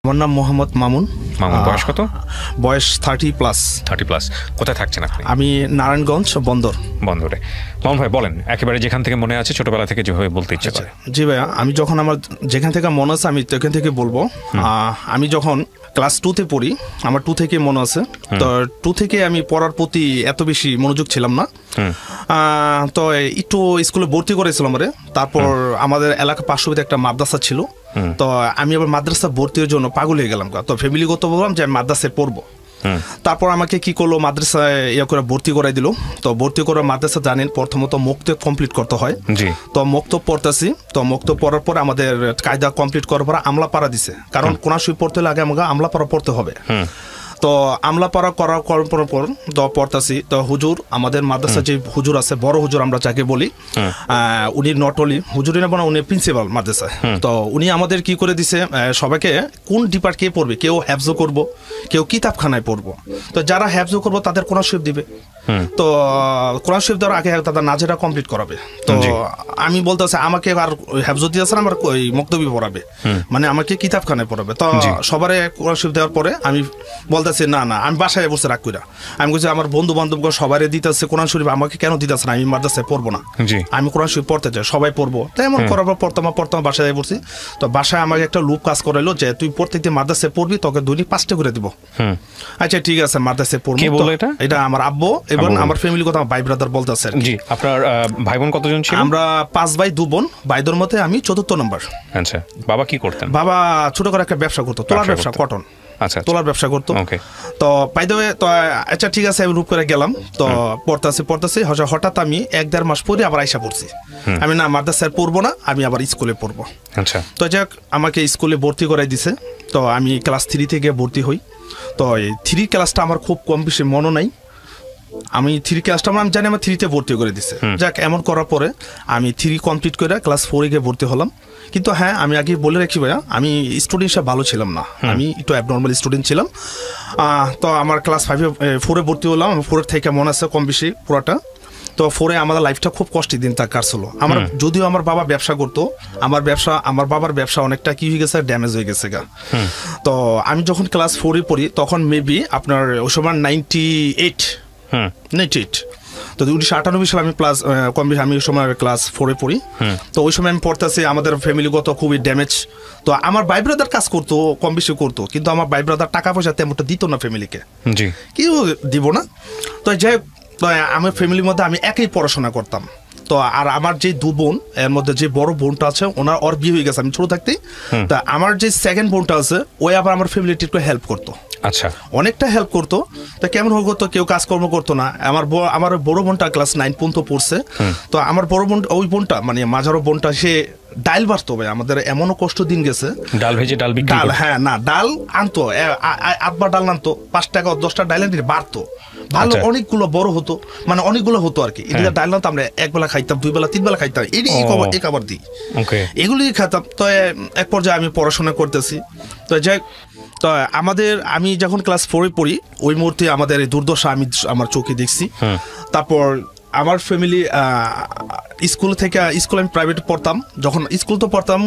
আমার নাম মোহাম্মদ মামুন। বয়স কত? বয়স 30+। 30+। কোথায় থাকছেন আপনি? আমি নারায়ণগঞ্জ বন্দরে। মামুন ভাই বলেন, একেবারে যেখান থেকে মনে আছে, ছোটবেলা থেকে যেভাবে বলতে ইচ্ছে করে। জি ভাইয়া, আমি যখন আমার যেখান থেকে মনে আছে আমি সেখান থেকে বলবো। আমি যখন ক্লাস 2-তে পড়ি, আমার 2 থেকে মনে আছে। তো 2 থেকে আমি পড়ার প্রতি এত বেশি মনোযোগ ছিলাম না। তো একটু স্কুলে ভর্তি করেছিল আমারে। তারপর আমাদের এলাকা পার্শ্ববর্তী একটা মাদ্রাসা ছিল। তো আমি আবার মাদ্রাসা ভর্তির জন্য পাগল হয়ে গেলাম। তো ফ্যামিলিগত বললাম যে আমি মাদ্রাসায় পড়বো। তারপর আমাকে কি করলো, মাদ্রাসায় করে ভর্তি করাই দিল। তো ভর্তি করে মাদ্রাসা জানেন প্রথমত মুক্তব কমপ্লিট করতে হয়। তো মুক্তব পড়তেছি। তো মুক্তব পড়ার পর আমাদের কায়দা কমপ্লিট করার পর আমলাপাড়া দিছে, কারণ কোনা সুই পড়তে হলে আগে আমাকে আমলাপাড়া পড়তে হবে। তো আমলাপাড়া করার পর তো পড়তাছি। তো হুজুর, আমাদের মাদ্রাসা যে হুজুর আছে, বড় হুজুর আমরা যাকে বলি, উনি নট অনলি হুজুরই না, উনি প্রিন্সিপাল মাদ্রাসায়। তো উনি আমাদের কি করে দিছে, সবাইকে কোন ডিপার্ট কে পড়বে, কেউ হ্যাফজো করবো, কেউ কিতাবখানায় পড়বো। তো যারা হ্যাফজো করবো তাদের কোরআন শরীফ দিবে। তো কোরআন শরীফ দেওয়ার আগে তাদের নাজেরা কমপ্লিট করাবে। তো আমি বলতেছি আমাকে আর হ্যাফজো দিয়েছে না, আমার ওই মক্তবি পড়াবে, মানে আমাকে কিতাবখানায় পড়াবে। তো সবারে কোরআন শরীফ দেওয়ার পরে আমি বলতেছি না আমি বাসায় বসে রাখ কইরা। আমি বলছি আমার বন্ধু বান্ধব সবাই দিতেছে কোরআন শরীফ, আমাকে কেন দিতেছে না? আমি মাদ্রাসায় পড়বো না, আমি কোরআন শরীফ পড়তে চাই, সবাই পড়বো। তাই এমন করার পর পড়তাম বাসায় পড়ছি। তো বাসায় আমাকে একটা লুপ কাজ করাইলো যে তুই প্রত্যেকদিন মাদ্রাসায় পড়বি, তোকে দৈনিক 5টা করে দিব। আচ্ছা ঠিক আছে, মাদ্রাসায় পড়বো। এটা আমার আব্বু এবং আমার ফ্যামিলি কথা ভাই ব্রাদার বলতেছে। জি, আপনার ভাই বোন কতজন ছিল? আমরা 5 ভাই 2 বোন। ভাইদের মধ্যে আমি 4র্থ নম্বর। আচ্ছা, বাবা কি করতেন? বাবা ছোট করে একটা ব্যবসা করতো, তোলার ব্যবসা, কটন। আচ্ছা, তোলার ব্যবসা করতো। তো বাই দ্য ওয়ে, তো আচ্ছা ঠিক আছে, আমি রূপ করে গেলাম। তো পড়তেছি হঠাৎ আমি 1-1.5 মাস পরে আবার আইসা পড়ছি। আমি না মাদ্রাসায় পড়বো না, আমি আবার স্কুলে পড়বো। আচ্ছা, তো যাক আমাকে স্কুলে ভর্তি করাই দিছে। তো আমি ক্লাস 3 থেকে ভর্তি হই। তো এই 3 ক্লাসটা আমার খুব কম বেশি মনে নাই। আমি 3 ক্লাসটা আমি জানি আমার 3-তে ভর্তি করে দিছে। যাক, এমন করার পরে আমি 3 কমপ্লিট করে ক্লাস 4-এ গিয়ে ভর্তি হলাম। কিন্তু হ্যাঁ, আমি আগে বলে রাখি ভাইয়া, আমি স্টুডেন্ট হিসেবে ভালো ছিলাম না, আমি একটু অ্যাবনর্মাল স্টুডেন্ট ছিলাম। তো আমার ক্লাস 4-এ ভর্তি হলাম। 4 থেকে মনে আছে কম বেশি পুরোটা। তো 4-এ আমাদের লাইফটা খুব কষ্টের দিন তার কাটছিল। আমার যদিও আমার বাবা ব্যবসা করতো, আমার বাবার ব্যবসা অনেকটা কি হয়ে গেছে, ড্যামেজ হয়ে গেছে গা। তো আমি যখন ক্লাস 4-এ পড়ি তখন মেবি আপনার ওই সময় 98। তো 1998 সালে আমি আমি ওই সময় ক্লাস 4-এ পড়ি। তো ওই সময় আমি পড়তেছি, আমাদের ফ্যামিলিগত খুবই ড্যামেজ। তো আমার ভাই ব্রাদার কাজ করতো, কম বেশি করতো, কিন্তু আমার ভাই ব্রাদার টাকা পয়সা তেমনটা দিত না ফ্যামিলিকে, কেউ দিব না। তো যাই হোক, আমার ফ্যামিলির মধ্যে আমি একই পড়াশোনা করতাম। তো আর আমার যে 2 বোন, এর মধ্যে যে বড় বোনটা আছে ওর বিয়ে হয়ে গেছে আমি ছোট থাকতেই। তা আমার যে সেকেন্ড বোনটা আছে ওই আবার আমার ফ্যামিলিটি একটু হেল্প করতো। আচ্ছা, অনেকটা হেল্প করতো। তা কেমন করতো, কেউ কাজকর্ম করতো না। আমার বড় বোনটা ক্লাস 9 পর্যন্ত পড়ছে। তো আমার বড় বোন, ওই বোনটা মানে মাঝারো বোনটা, সে ডাল বাড়তো ভাই। আমাদের এমনও কষ্ট দিন গেছে, ডাল ভেজে ডাল বিক্রি। ডাল, হ্যাঁ না, ডাল আনতো, 8বার ডাল আনতো, 5 টাকা 10টা ডাল এনে বাড়তো ভালো, অনেকগুলো বড় হতো, মানে অনেকগুলো হতো আর কি। এগুলো ডাল আনতো, আমরা 1 বেলা খাইতাম, 2 বেলা 3 বেলা খাইতাম, এই খাবার দিই, এগুলি খাইতাম। তো এক পর্যায়ে আমি পড়াশোনা করতেছি। তো যাই, তো আমি যখন ক্লাস 4-এ পড়ি ওই মুহূর্তে আমাদের এই দুর্দশা আমি আমার চোখে দেখছি। তারপর আমার ফ্যামিলি স্কুল আমি প্রাইভেট পড়তাম। যখন স্কুল তো পড়তাম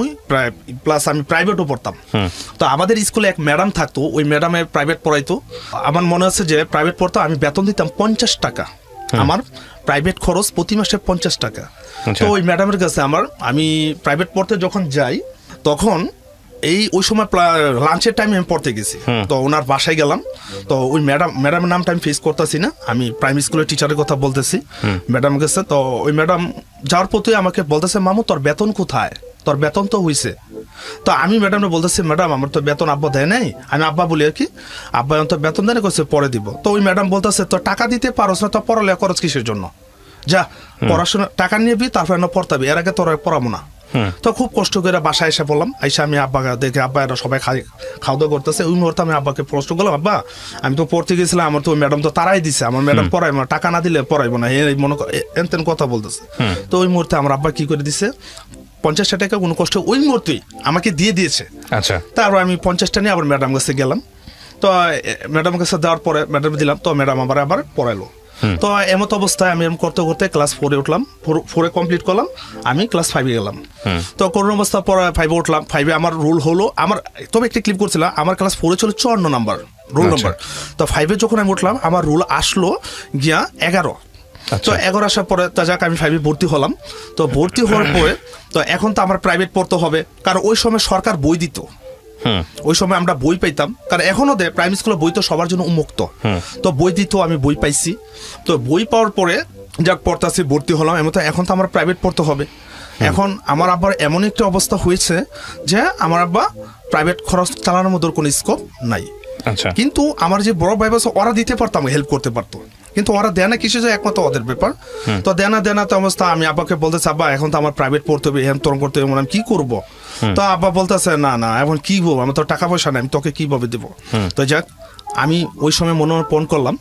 প্লাস আমি প্রাইভেটও পড়তাম। তো আমাদের স্কুলে এক ম্যাডাম থাকতো, ওই ম্যাডামে প্রাইভেট পড়াইতো। আমার মনে আছে যে প্রাইভেট পড়তাম, আমি বেতন দিতাম 50 টাকা। আমার প্রাইভেট খরচ প্রতি মাসে 50 টাকা। তো ওই ম্যাডামের কাছে আমি প্রাইভেট পড়তে যখন যাই, তখন ওই সময় লাঞ্চের টাইমে আমি পড়তে গেছি। তো ওনার বাসায় গেলাম। তো ওই ম্যাডামের নামটা আমি ফেস করতেছি না, আমি প্রাইমারি স্কুলের টিচারের কথা বলতেছি ম্যাডাম গেছে। তো ওই ম্যাডাম যাওয়ার পথে আমাকে বলতেছে, মামু তোর বেতন কোথায়, তোর বেতন তো হয়েছে। তো আমি ম্যাডামকে বলতেছি, ম্যাডাম আমার তো বেতন আব্বা দেয় নাই। আমি আব্বা বলি আর কি, আব্বা তো বেতন দেয় না, করছে পরে দিব। তো ওই ম্যাডাম বলতেছে, তোর টাকা দিতে পারোস না, তো পড়ালে খরচ কিসের জন্য, যা পড়াশোনা টাকা নিবি, তারপর পড়তাবি, এর আগে তোর পড়াবো না। তো খুব কষ্ট করে বাসায় এসে বললাম, আমি আব্বাকে দেখে, আব্বা এরা সবাই খাওয়া দাওয়া করতেছে। ওই মুহূর্তে আমি আব্বাকে প্রশ্ন করলাম, আব্বা আমি তো পড়তে গেছিলাম, আমার তো ম্যাডাম তো তারাই দিছে, আমার ম্যাডাম পড়াইবো না, টাকা না দিলে পড়াইবো না, মনে এন কথা বলতেছে। তো ওই মুহূর্তে আমার আব্বা কি করে দিছে, 50 টাকা কোনো কষ্ট ওই মুহূর্তেই আমাকে দিয়ে দিয়েছে। আচ্ছা, তারপর আমি 50টা নিয়ে আবার ম্যাডাম কাছে গেলাম। তো ম্যাডাম কাছে দেওয়ার পরে ম্যাডাম দিলাম। তো ম্যাডাম আবার পড়াইলো। তো এমত অবস্থায় আমি এরকম করতে করতে ক্লাস 4-এ উঠলাম, 4-এ কমপ্লিট করলাম, আমি ক্লাস 5-এ গেলাম। তো করোনা অবস্থা পরে 5-এ উঠলাম, 5-এ আমার রোল হলো আমার, তবে একটা ক্লিপ করছিলাম, আমার ক্লাস 4-এ ছিল 54 নাম্বার রোল নাম্বার। তো 5-এ যখন আমি উঠলাম আমার রোল আসলো গিয়া 11। তো 11 আসার পরে তা যাক আমি 5-এ ভর্তি হলাম। তো ভর্তি হওয়ার পরে তো এখন তো আমার প্রাইভেট পড়তে হবে, কারণ ওই সময় সরকার বই দিত, ওই সময় আমরা বই পাইতাম, কারণ এখনো দেয় প্রাইমারি স্কুলে বই তো সবার জন্য উন্মুক্ত। তো বই দিত, আমি বই পাইছি। তো বই পাওয়ার পরে যাক পড়তাছি, ভর্তি হলাম। এখন তো আমার প্রাইভেট পড়তে হবে। এখন আমার আব্বার এমন একটা অবস্থা হয়েছে যে আমার আব্বা প্রাইভেট খরচ চালানোর মতো কোনো স্কোপ নাই। কিন্তু আমার যে বড় ভাই আছে ওরা দিতে পারতাম, হেল্প করতে পারতো, কিন্তু ওরা দেয় না, কিছু যে একমাত্র ওদের ব্যাপার। তো দেয় না তো অবস্থা আমি আব্বাকে বলতেছি, আব্বা এখন তো আমার প্রাইভেট পড়তে হবে, হেন তরম করতে হবে, আমি কি করবো? তো আব্বা বলতেছে না এখন কি বলবো, আমার তো টাকা পয়সা নাই, আমি তোকে কিভাবে দেবো? তো যাক আমি ওই সময় মনোনয়ন করলাম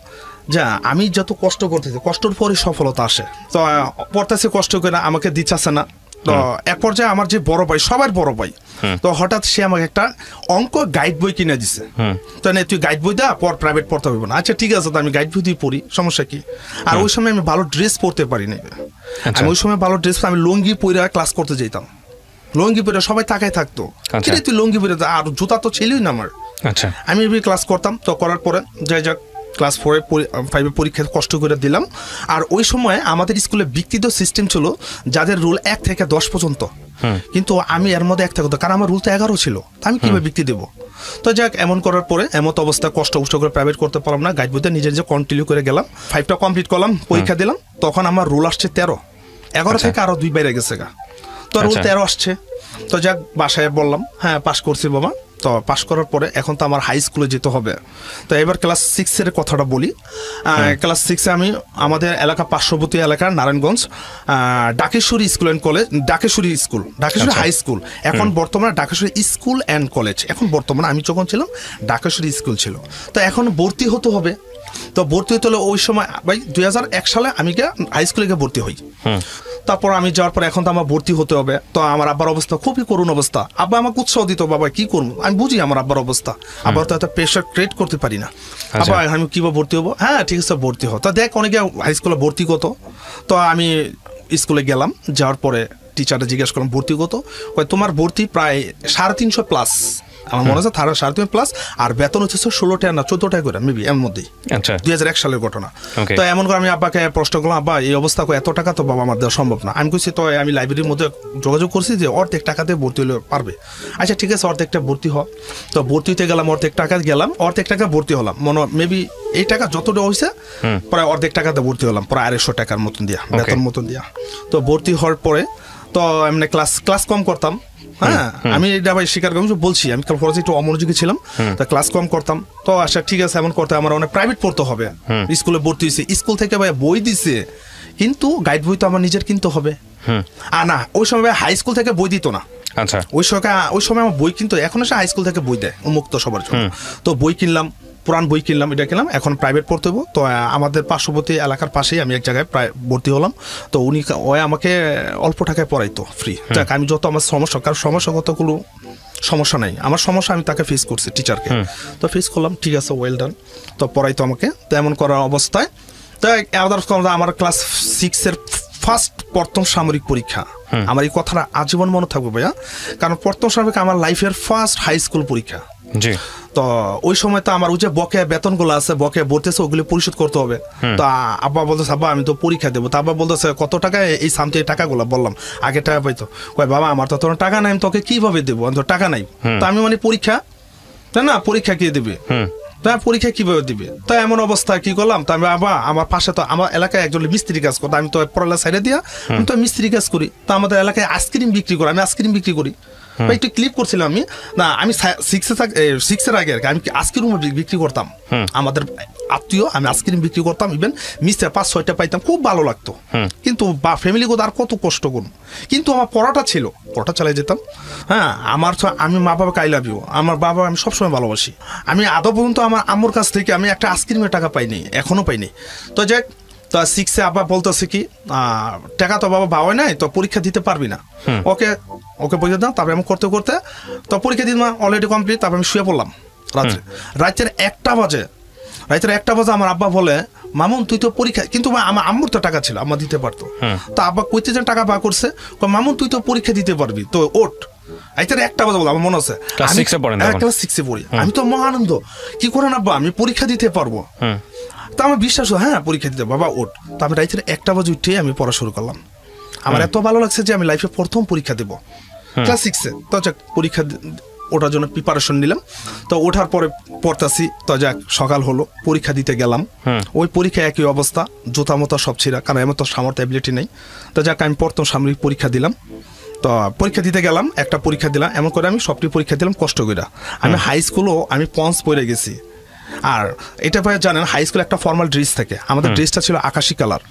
যে আমি যত কষ্ট করতেছি, কষ্টের পরই সফলতা আসে। তো পড়তেছি কষ্ট করে, আমাকে দিচ্ছে না। তো এক পর্যায়ে আমার যে বড় ভাই, সবার বড় ভাই, তো হঠাৎ সে আমাকে একটা অঙ্ক গাইড বই কিনে দিছে। তো না তুই গাইড বই দা পর, প্রাইভেট পড়তে হবে না। আচ্ছা ঠিক আছে, তো আমি গাইড বই দিয়ে পড়ি, সমস্যা কি? আর ওই সময় আমি ভালো ড্রেস পরতে পারি না, আমি ওই সময় ভালো ড্রেস, আমি লুঙ্গি পরে ক্লাস করতে যেতাম, লুঙ্গি পরে সবাই তাকায় থাকতো, তুই লুঙ্গি পরে, আর জুতা তো ছিলই না আমার। আমি ক্লাস করতাম। তো করার পরে যাই যাক ক্লাস 4-5-এ পরীক্ষা কষ্ট করে দিলাম। আর ওই সময় আমাদের স্কুলে বিকৃত সিস্টেম ছিল, যাদের রুল 1 থেকে 10 পর্যন্ত, কিন্তু আমি এর মধ্যে 1 থেকে 10, কারণ আমার রুল তো 11 ছিল, আমি কিভাবে বিক্রি দেবো? তো যাক এমন করার পরে এমত অবস্থা কষ্ট করে প্রাইভেট করতে পারলাম না, গাইড বইতে নিজে কন্টিনিউ করে গেলাম। 5টা কমপ্লিট করলাম, পরীক্ষা দিলাম, তখন আমার রুল আসছে 13, 11 থেকে আরো 2 বাইরে গেছে গা। তো রুল 13 আসছে। তো যাক বাসায় বললাম, হ্যাঁ পাস করছি বাবা। তো পাস করার পরে এখন তো আমার হাই স্কুলে যেতে হবে। তো এবার ক্লাস 6-এর কথাটা বলি। ক্লাস 6-এ আমি আমাদের এলাকা পার্শ্ববর্তী এলাকার Narayanganj Dhakeshwari school and college, Dhakeshwari high school, এখন বর্তমানে ডাকেশ্বরী স্কুল অ্যান্ড কলেজ। এখন বর্তমানে আমি যখন ছিলাম ডাকেশ্বরী স্কুল ছিল। তো এখন ভর্তি হতে হবে। তো ভর্তি হতে হলে ওই সময় ভাই 2001 সালে আমি হাই স্কুলে গিয়ে ভর্তি হই। তারপর আমি যাওয়ার পরে এখন তো আমার ভর্তি হতে হবে। তো আমার আব্বার অবস্থা খুবই করুণ অবস্থা। আব্বা আমাকে উৎসাহ দিত, বাবা কি করবো, আমি বুঝি আমার আব্বার অবস্থা, আবার তো এত প্রেশার ক্রিয়েট করতে পারি না। আব্বা আমি কিভাবে ভর্তি হবো? হ্যাঁ ঠিক আছে ভর্তি হো। তা দেখ অনেকে হাই স্কুলে ভর্তি কত। তো আমি স্কুলে গেলাম, যাওয়ার পরে টিচারটা জিজ্ঞেস করলাম ভর্তি কত? তোমার ভর্তি প্রায় 350 প্লাস, আমার মনে হচ্ছে 350 প্লাস, আর বেতন হচ্ছে 16 টাকা না 14 টাকা করে মেবি, এর মধ্যেই। 2001 সালের ঘটনা। তো এমন করে আমি আব্বাকে প্রশ্ন করলাম, আব্বা এই অবস্থা এত টাকা তো বাবা আমার দেওয়া সম্ভব না। আমি কইছি তো আমি লাইব্রেরির মধ্যে যোগাযোগ করছি যে অর্ধেক টাকাতে ভর্তি হলে পারবে। আচ্ছা ঠিক আছে অর্ধেকটা ভর্তি হ। তো ভর্তিতে গেলাম, অর্ধেক টাকা গেলাম, অর্ধেক টাকা ভর্তি হলাম, মনে মেবি এই টাকা যতটা হয়েছে প্রায় অর্ধেক টাকাতে ভর্তি হলাম, প্রায় 250 টাকার মতন দিয়া, বেতন মতন দিয়া। তো ভর্তি হওয়ার পরে তো এমনি ক্লাস কম করতাম। হ্যাঁ আমি এটা ভাই স্বীকার করি, বলছি আমি ফরাসি একটু অমনোযোগী ছিলাম, তা ক্লাস কম করতাম। তো আচ্ছা ঠিক আছে এমন করতে আমার অনেক প্রাইভেট পড়তে হবে, স্কুলে ভর্তি হয়েছে, স্কুল থেকে ভাই বই দিছে, কিন্তু গাইড বই তো আমার নিজের কিনতে হবে। আর না ওই সময় হাই স্কুল থেকে বই দিত না। ওই সময় আমার বই কিনতো, এখন এসে হাই স্কুল থেকে বই দেয় উন্মুক্ত সবার জন্য। তো বই কিনলাম, পুরান বই কিনলাম, এটা কিনলাম, এখন প্রাইভেট পড়তে হবো। তো আমাদের পার্শ্ববর্তী এলাকার পাশেই আমি এক জায়গায় প্রায় ভর্তি হলাম। তো উনি আমাকে অল্প টাকায় পড়াইতো ফ্রি। যাক আমি যত আমার সমস্যা, কারণ সমস্যাগতগুলো সমস্যা নাই, আমার সমস্যা আমি তাকে ফেস করছি টিচারকে। তো ফেস করলাম, ঠিক আছে ওয়েল ডান। তো পড়াইতো আমাকে। তো এমন করার অবস্থায় তো আমার ক্লাস 6-এর ফার্স্ট প্রথম সামরিক পরীক্ষা, আমার এই কথাটা আজীবন মনে থাকবে ভাইয়া, কারণ প্রথম সামরিক আমার লাইফের ফার্স্ট হাই স্কুল পরীক্ষা। তো ওই সময় তো আমার ওই যে বকেয়া বেতনগুলো আছে, বকেয়া ভর্তিছে, ওগুলো পরিশোধ করতে হবে। তো আব্বা বলতেছে, আব্বা আমি তো পরীক্ষা দেবো। তো আব্বা বলতেছে কত টাকা? এই সামথে টাকাগুলো বললাম, আগে টাকা পাইতো। কয় বাবা আমার তো তোর টাকা নাই, আমি তোকে কিভাবে দেবো, আমি তো টাকা নাই। তো আমি মানে পরীক্ষা না, পরীক্ষা কে দেবে, পরীক্ষা কিভাবে দিবে? তো এমন অবস্থা কি করলাম, তো আমি বাবা আমার পাশে তো আমার এলাকায় একজন মিস্ত্রি কাজ করতো, আমি তো পড়ালেখা সাইডে দিয়া আমি তো মিস্ত্রি কাজ করি। তো আমাদের এলাকায় আইসক্রিম বিক্রি করি, আমি আইসক্রিম বিক্রি করি। একটু ক্লিপ করছিলাম আমি, না আমি 6-এর আগে আমি আইসক্রিম বিক্রি করতাম, আমাদের আত্মীয়, আমি আইসক্রিম বিক্রি করতাম। ইভেন মিস্ত্রি 5-6টা পাইতাম, খুব ভালো লাগতো। কিন্তু বা ফ্যামিলি কোথাও আর কত কষ্ট করুন, কিন্তু আমার পড়াটা ছিল, পড়াটা চালাই যেতাম। হ্যাঁ আমি মা বাবাকে আই লাভ ইউ, আমার বাবা আমি সবসময় ভালোবাসি। আমি আদৌ পর্যন্ত আমার আম্মুর কাছ থেকে আমি একটা আইসক্রিমের টাকা পাইনি, এখনো পাইনি। তো যাক, তো 6-এ আব্বা বলতেছে কি, টাকা তো বাবা পাওয়াই নাই, তো পরীক্ষা দিতে পারবি না, ওকে বুঝে দাও। তারপরে আমি করতে করতে তো পরীক্ষা দিন অলরেডি কমপ্লিট। তারপরে আমি শুয়ে পড়লাম রাত্রের 1টা বাজে। রাইতের 1টা বাজে আমার আব্বা বলে, মামুন তুই তো পরীক্ষা, কিন্তু আমার আম্মুর তো টাকা ছিল, আম্মা দিতে পারতো। তো আব্বা কইতে যে টাকা পা করছে, মামুন তুই তো পরীক্ষা দিতে পারবি, তো ওঠ। রাইতের 1টা বাজে বলে, আমার মনে আছে ক্লাস 6 পড়েন তখন? ক্লাস 6 পড়ি। আমি তো মহা আনন্দ, কি করেন আব্বা আমি পরীক্ষা দিতে পারবো। তো আমার বিশ্বাস হয়, হ্যাঁ পরীক্ষা দিতে, বাবা ওঠ। তো আমি রাইতের 1টা বাজে উঠে আমি পড়া শুরু করলাম। আমার এত ভালো লাগছে যে আমি লাইফে প্রথম পরীক্ষা দেবো ক্লাস 6-এ। তো যাক পরীক্ষা ওঠার জন্য প্রিপারেশন নিলাম। তো ওঠার পরে পড়তাছি, তো যাক সকাল হলো, পরীক্ষা দিতে গেলাম। ওই পরীক্ষা একই অবস্থা, জুতা মোতা সব ছিঁড়া, কারণ এমন তো সামর্থ্য অ্যাবিলিটি নেই। তো যাক আমি প্রথম সামরিক পরীক্ষা দিলাম। তো পরীক্ষা দিতে গেলাম, একটা পরীক্ষা দিলাম, এমন করে আমি সবটি পরীক্ষা দিলাম কষ্ট করে। আমি হাই স্কুলও আমি পঞ্চ পড়ে গেছি। আর এটা ভাই জানেন হাই স্কুলে একটা ফর্মাল ড্রেস থাকে, আমাদের ড্রেসটা ছিল আকাশি কালার।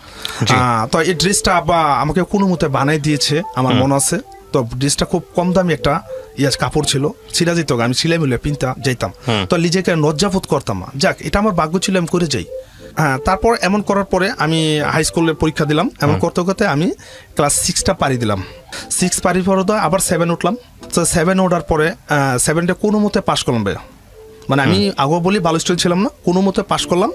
তো এই ড্রেসটা আব্বা আমাকে কোনো মতে বানাই দিয়েছে আমার মনে আছে। তো ড্রেসটা খুব কম দামি একটা কাপড় ছিল, ছিঁড়া যেত, আমি সিলাই মিলে পিনতে যাইতাম। তো নিজেকে লজ্জাবোধ করতাম না, যাক এটা আমার ভাগ্য ছিল, আমি করে যাই। হ্যাঁ, তারপর এমন করার পরে আমি হাই স্কুলের পরীক্ষা দিলাম। এমন করতে করতে আমি ক্লাস 6টা পাড়ি দিলাম। 6 পাড়ি পরে তো আবার 7 উঠলাম। তো 7 ওঠার পরে 7টা কোনো মতে পাশ করলাম ভাই। মানে আমি আগেও বলি ভালো স্টুডেন্ট ছিলাম না, কোনো মতে পাশ করলাম।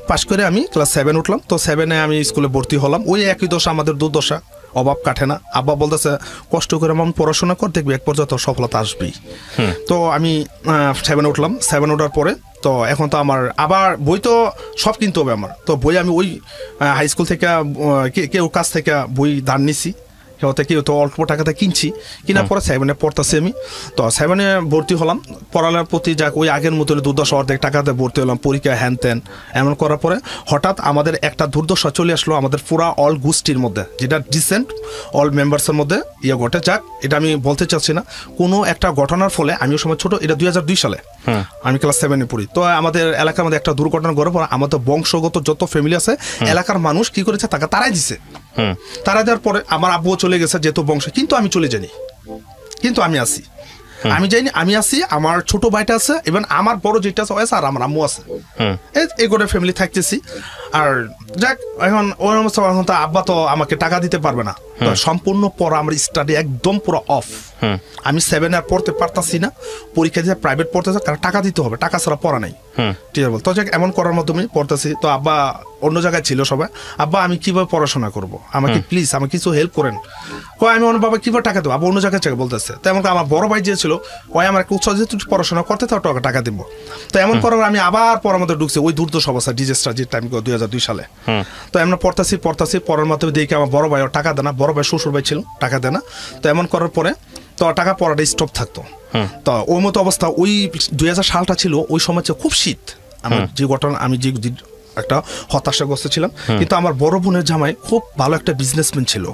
পাশ করে আমি ক্লাস 7 উঠলাম। তো 7-এ আমি স্কুলে ভর্তি হলাম। ওই একই দশা, আমাদের দুর্দশা, অভাব কাটে না। আব্বা বলতেছে কষ্ট করে আমি পড়াশোনা কর, দেখবি এক পর্যায়ে তোর সফলতা আসবেই। তো আমি 7-এ উঠলাম। 7 ওঠার পরে তো এখন তো আমার আবার বই তো সব কিনতে হবে আমার। তো বই আমি ওই হাই স্কুল থেকে কেউ কাছ থেকে বই ধার নিছি, কেউ তো অল্প টাকাতে কিনছি, কিনার পরে 7-এ পড়তেছি আমি। তো 7-এ ভর্তি হলাম, পড়ালের প্রতি যাক ওই আগের মতো দুর্দশা, অর্ধেক টাকাতে ভর্তি হলাম, পরীক্ষা হ্যান ত্যান এমন করার পরে হঠাৎ আমাদের একটা দুর্দশা চলে আসলো আমাদের পুরা অল গোষ্ঠীর মধ্যে, যেটা ডিসেন্ট অল মেম্বার্সের মধ্যে ঘটে। যাক এটা আমি বলতে চাচ্ছি না, কোনো একটা ঘটনার ফলে, আমি ওই সময় ছোট, এটা 2002 সালে আমি ক্লাস 7-এ পড়ি। তো আমাদের এলাকার মধ্যে একটা দুর্ঘটনা ঘটে পড়ে, আমাদের বংশগত যত ফ্যামিলি আছে এলাকার মানুষ কি করেছে, তাকে তারাই দিছে। তারা দেওয়ার পরে আমার আব্বুও চলে গেছে যেহেতু বংশ, কিন্তু আমি চলে যাইনি, কিন্তু আমি আসি, আমি যাইনি, আমি আসি। আমার ছোট ভাইটা আছে, এবং আমার বড় যেটা আছে আর আমার আম্মু আছে, এই করে ফ্যামিলি থাকতেছি। আর যাক এখন ওই অবস্থা, এখন তো আব্বা তো আমাকে টাকা দিতে পারবে না। তো সম্পূর্ণ পড়া আমার স্টাডি একদম পুরো অফ। আমি 7-এ আর পড়তে পারতাছি না, পরীক্ষা দিতে প্রাইভেট পড়তেছে, কারণ টাকা দিতে হবে, টাকা ছাড়া পড়া নাই। ঠিক আছে, তো যাক এমন করার মাধ্যমে পড়তেছি। তো আব্বা অন্য জায়গায় ছিল সবাই, আব্বা আমি কিভাবে পড়াশোনা করবো, আমাকে প্লিজ আমাকে কিছু হেল্প করেন। আমি অন্য বাবা কিভাবে টাকা দেবো, আব্বা অন্য জায়গায় বলতেছে। তো এমন আমার বড় ভাই যে ছিল, ওই আমার একটা উৎসাহ, যে তুই পড়াশোনা করতে থাকো, টাকা দেবো। তো এমন করার আমি আবার পড়ার মধ্যে ঢুকছি, ওই দুর্দশা অবস্থা, ডিজাস্টার যে টাইম 2002 সালে। তো এমন পড়তাছি পড়ার মাধ্যমে দেখি আমার বড় ভাই টাকা দেয় না, বড় ভাই শ্বশুর ভাই ছিল, টাকা দেয় না। তো এমন করার পরে তো টাকা পড়াটা স্টপ থাকতো। তো ওই মতো অবস্থা, ওই 2000 সালটা ছিল, ওই সময় খুব শীত। আমার যে ঘটনা, আমি যে একটা হতাশাগ্রস্ত ছিলাম। কিন্তু আমার বড় বোনের জামাই খুব ভালো একটা বিজনেসম্যান ছিল,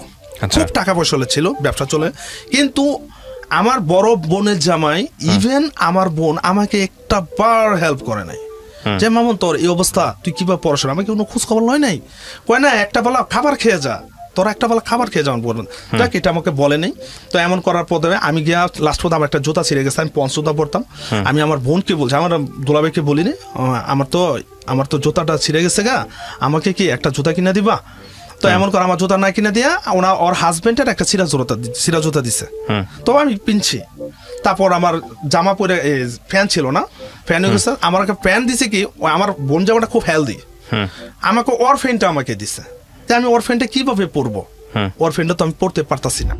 খুব টাকা পয়সা ছিল, ব্যবসা চলে। কিন্তু আমার বড় বোনের জামাই, ইভেন আমার বোন আমাকে একটা বার হেল্প করে নাই, যে মামুন তোর এই অবস্থা, তুই কিভাবে পড়াশোনা, আমাকে কোনো খোঁজ খবর লয় নাই। কয় না, একটা বেলা খাবার খেয়ে যা, তোরা একটা বেলা খাবার খেয়ে যাওয়ান বলবেন, দেখ এটা আমাকে বলে নেই। তো এমন করার পরে আমি গিয়া লাস্ট পর্যন্ত আমার একটা জুতা ছিঁড়ে গেছে, আমি পঞ্চজুতা পড়তাম। আমি আমার বোনকে বলছি, আমার দুলাভাইকে বলিনি, আমার তো জুতাটা ছিঁড়ে গেছে গা, আমাকে কি একটা জুতা কিনে দিবা। তো এমন করে আমার জুতা না কিনে দিয়া ওর হাজবেন্ডের একটা ছিঁড়া জুতা দিছে, তো আমি পিনছি। তারপর আমার জামা পরে ফ্যান ছিল না, ফ্যান হয়ে গেছে, আমার একটা প্যান্ট দিছে কি, আমার বোন জামাটা খুব হেলদি, আমাকে ওর ফ্যানটা আমাকে দিছে। আমি ওর ফ্যানটা কিভাবে পরবো, ওর ফ্যানটা তো আমি পড়তে পারতাছি না।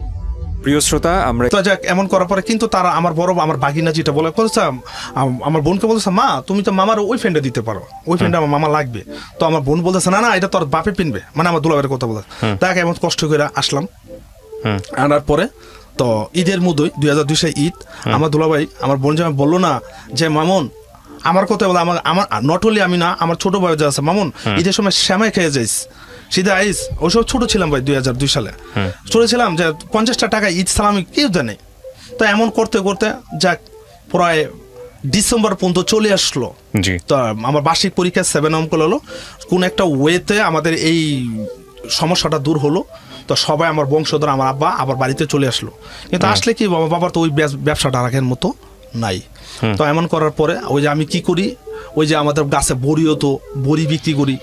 প্রিয় শ্রোতা, আমরা তো যাক এমন করার পরে কিন্তু তারা আমার আমার বাগিনা যেটা বলে, আমার বোনকে বলতেছে, মা তুমি তো মামার ওই ফ্যানটা দিতে পারো, ওই ফ্যানটা আমার মামা লাগবে। তো আমার বোন বলতেছে, না এটা তোর বাপে পিনবে, মানে আমার দুলাভাইয়ের কথা বলে। তাকে এমন কষ্ট করে আসলাম, আনার পরে তো ঈদের মধ্যেই 2002 সালে ঈদ, আমার দুলাভাই আমার বোন জামাই বললো না যে মামুন আমার কথা বলে, আমার নট অনলি আমি না, আমার ছোট ভাই যা আছে, মামুন ঈদের সময় শ্যামাই খেয়ে যাইস, সিধা আইস। ওই সব ছোট ছিলাম ভাই, 2002 সালে ছোট ছিলাম, যে 50 টাকা ঈদ সালামি কেউ দেয় নেই। তো এমন করতে করতে যাক প্রায় ডিসেম্বর পর্যন্ত চলে আসলো। তো আমার বার্ষিক পরীক্ষা 7 অঙ্ক হলো, কোন একটা ওয়েতে আমাদের এই সমস্যাটা দূর হলো। তো সবাই আমার বংশধর, আমার আব্বা আবার বাড়িতে চলে আসলো। কিন্তু আসলে কি বাবার তো ওই ব্যবসাটা আগের মতো নাই। তো এমন করার পরে ওই যে আমি কি করি, ওই যে আমাদের গাছে বড়ি হতো, বড়ি বিক্রি করি,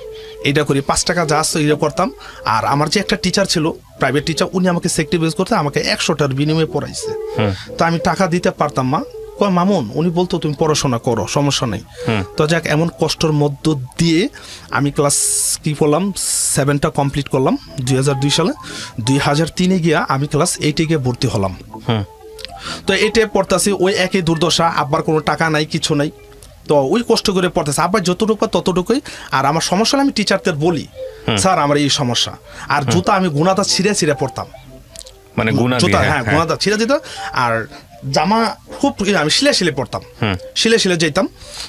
এইটা করি, 5 টাকা যা আসতো এটা করতাম। আর আমার যে একটা টিচার ছিল, প্রাইভেট টিচার, উনি আমাকে সেক্টরি বেস করতে আমাকে 100 টাকার বিনিময়ে পড়াইছে। তো আমি টাকা দিতে পারতাম না, কয় মামুন উনি বলতো তুমি পড়াশোনা করো, সমস্যা নেই। তো যাক, এমন কষ্টের মধ্য দিয়ে আমি ক্লাস কি করলাম 7টা কমপ্লিট করলাম 2002 সালে। 2003 গিয়া আমি ক্লাস 8 গিয়ে ভর্তি হলাম। তো এইটে পড়তেছি, ওই একই দুর্দশা, আব্বার কোনো টাকা নাই, কিছু নাই। তো ওই কষ্ট করে পড়তেছে, আব্বার যতটুকু ততটুকুই। আর আমার সমস্যা আমি টিচারদের বলি, স্যার আমার এই সমস্যা। আর জুতা আমি গুণাটা ছিঁড়ে ছিঁড়ে পড়তাম, মানে জুতা, হ্যাঁ গুণাটা ছিঁড়ে দিত। আর জামা খুব আমি শিলে পড়তাম, শিলে যেতাম।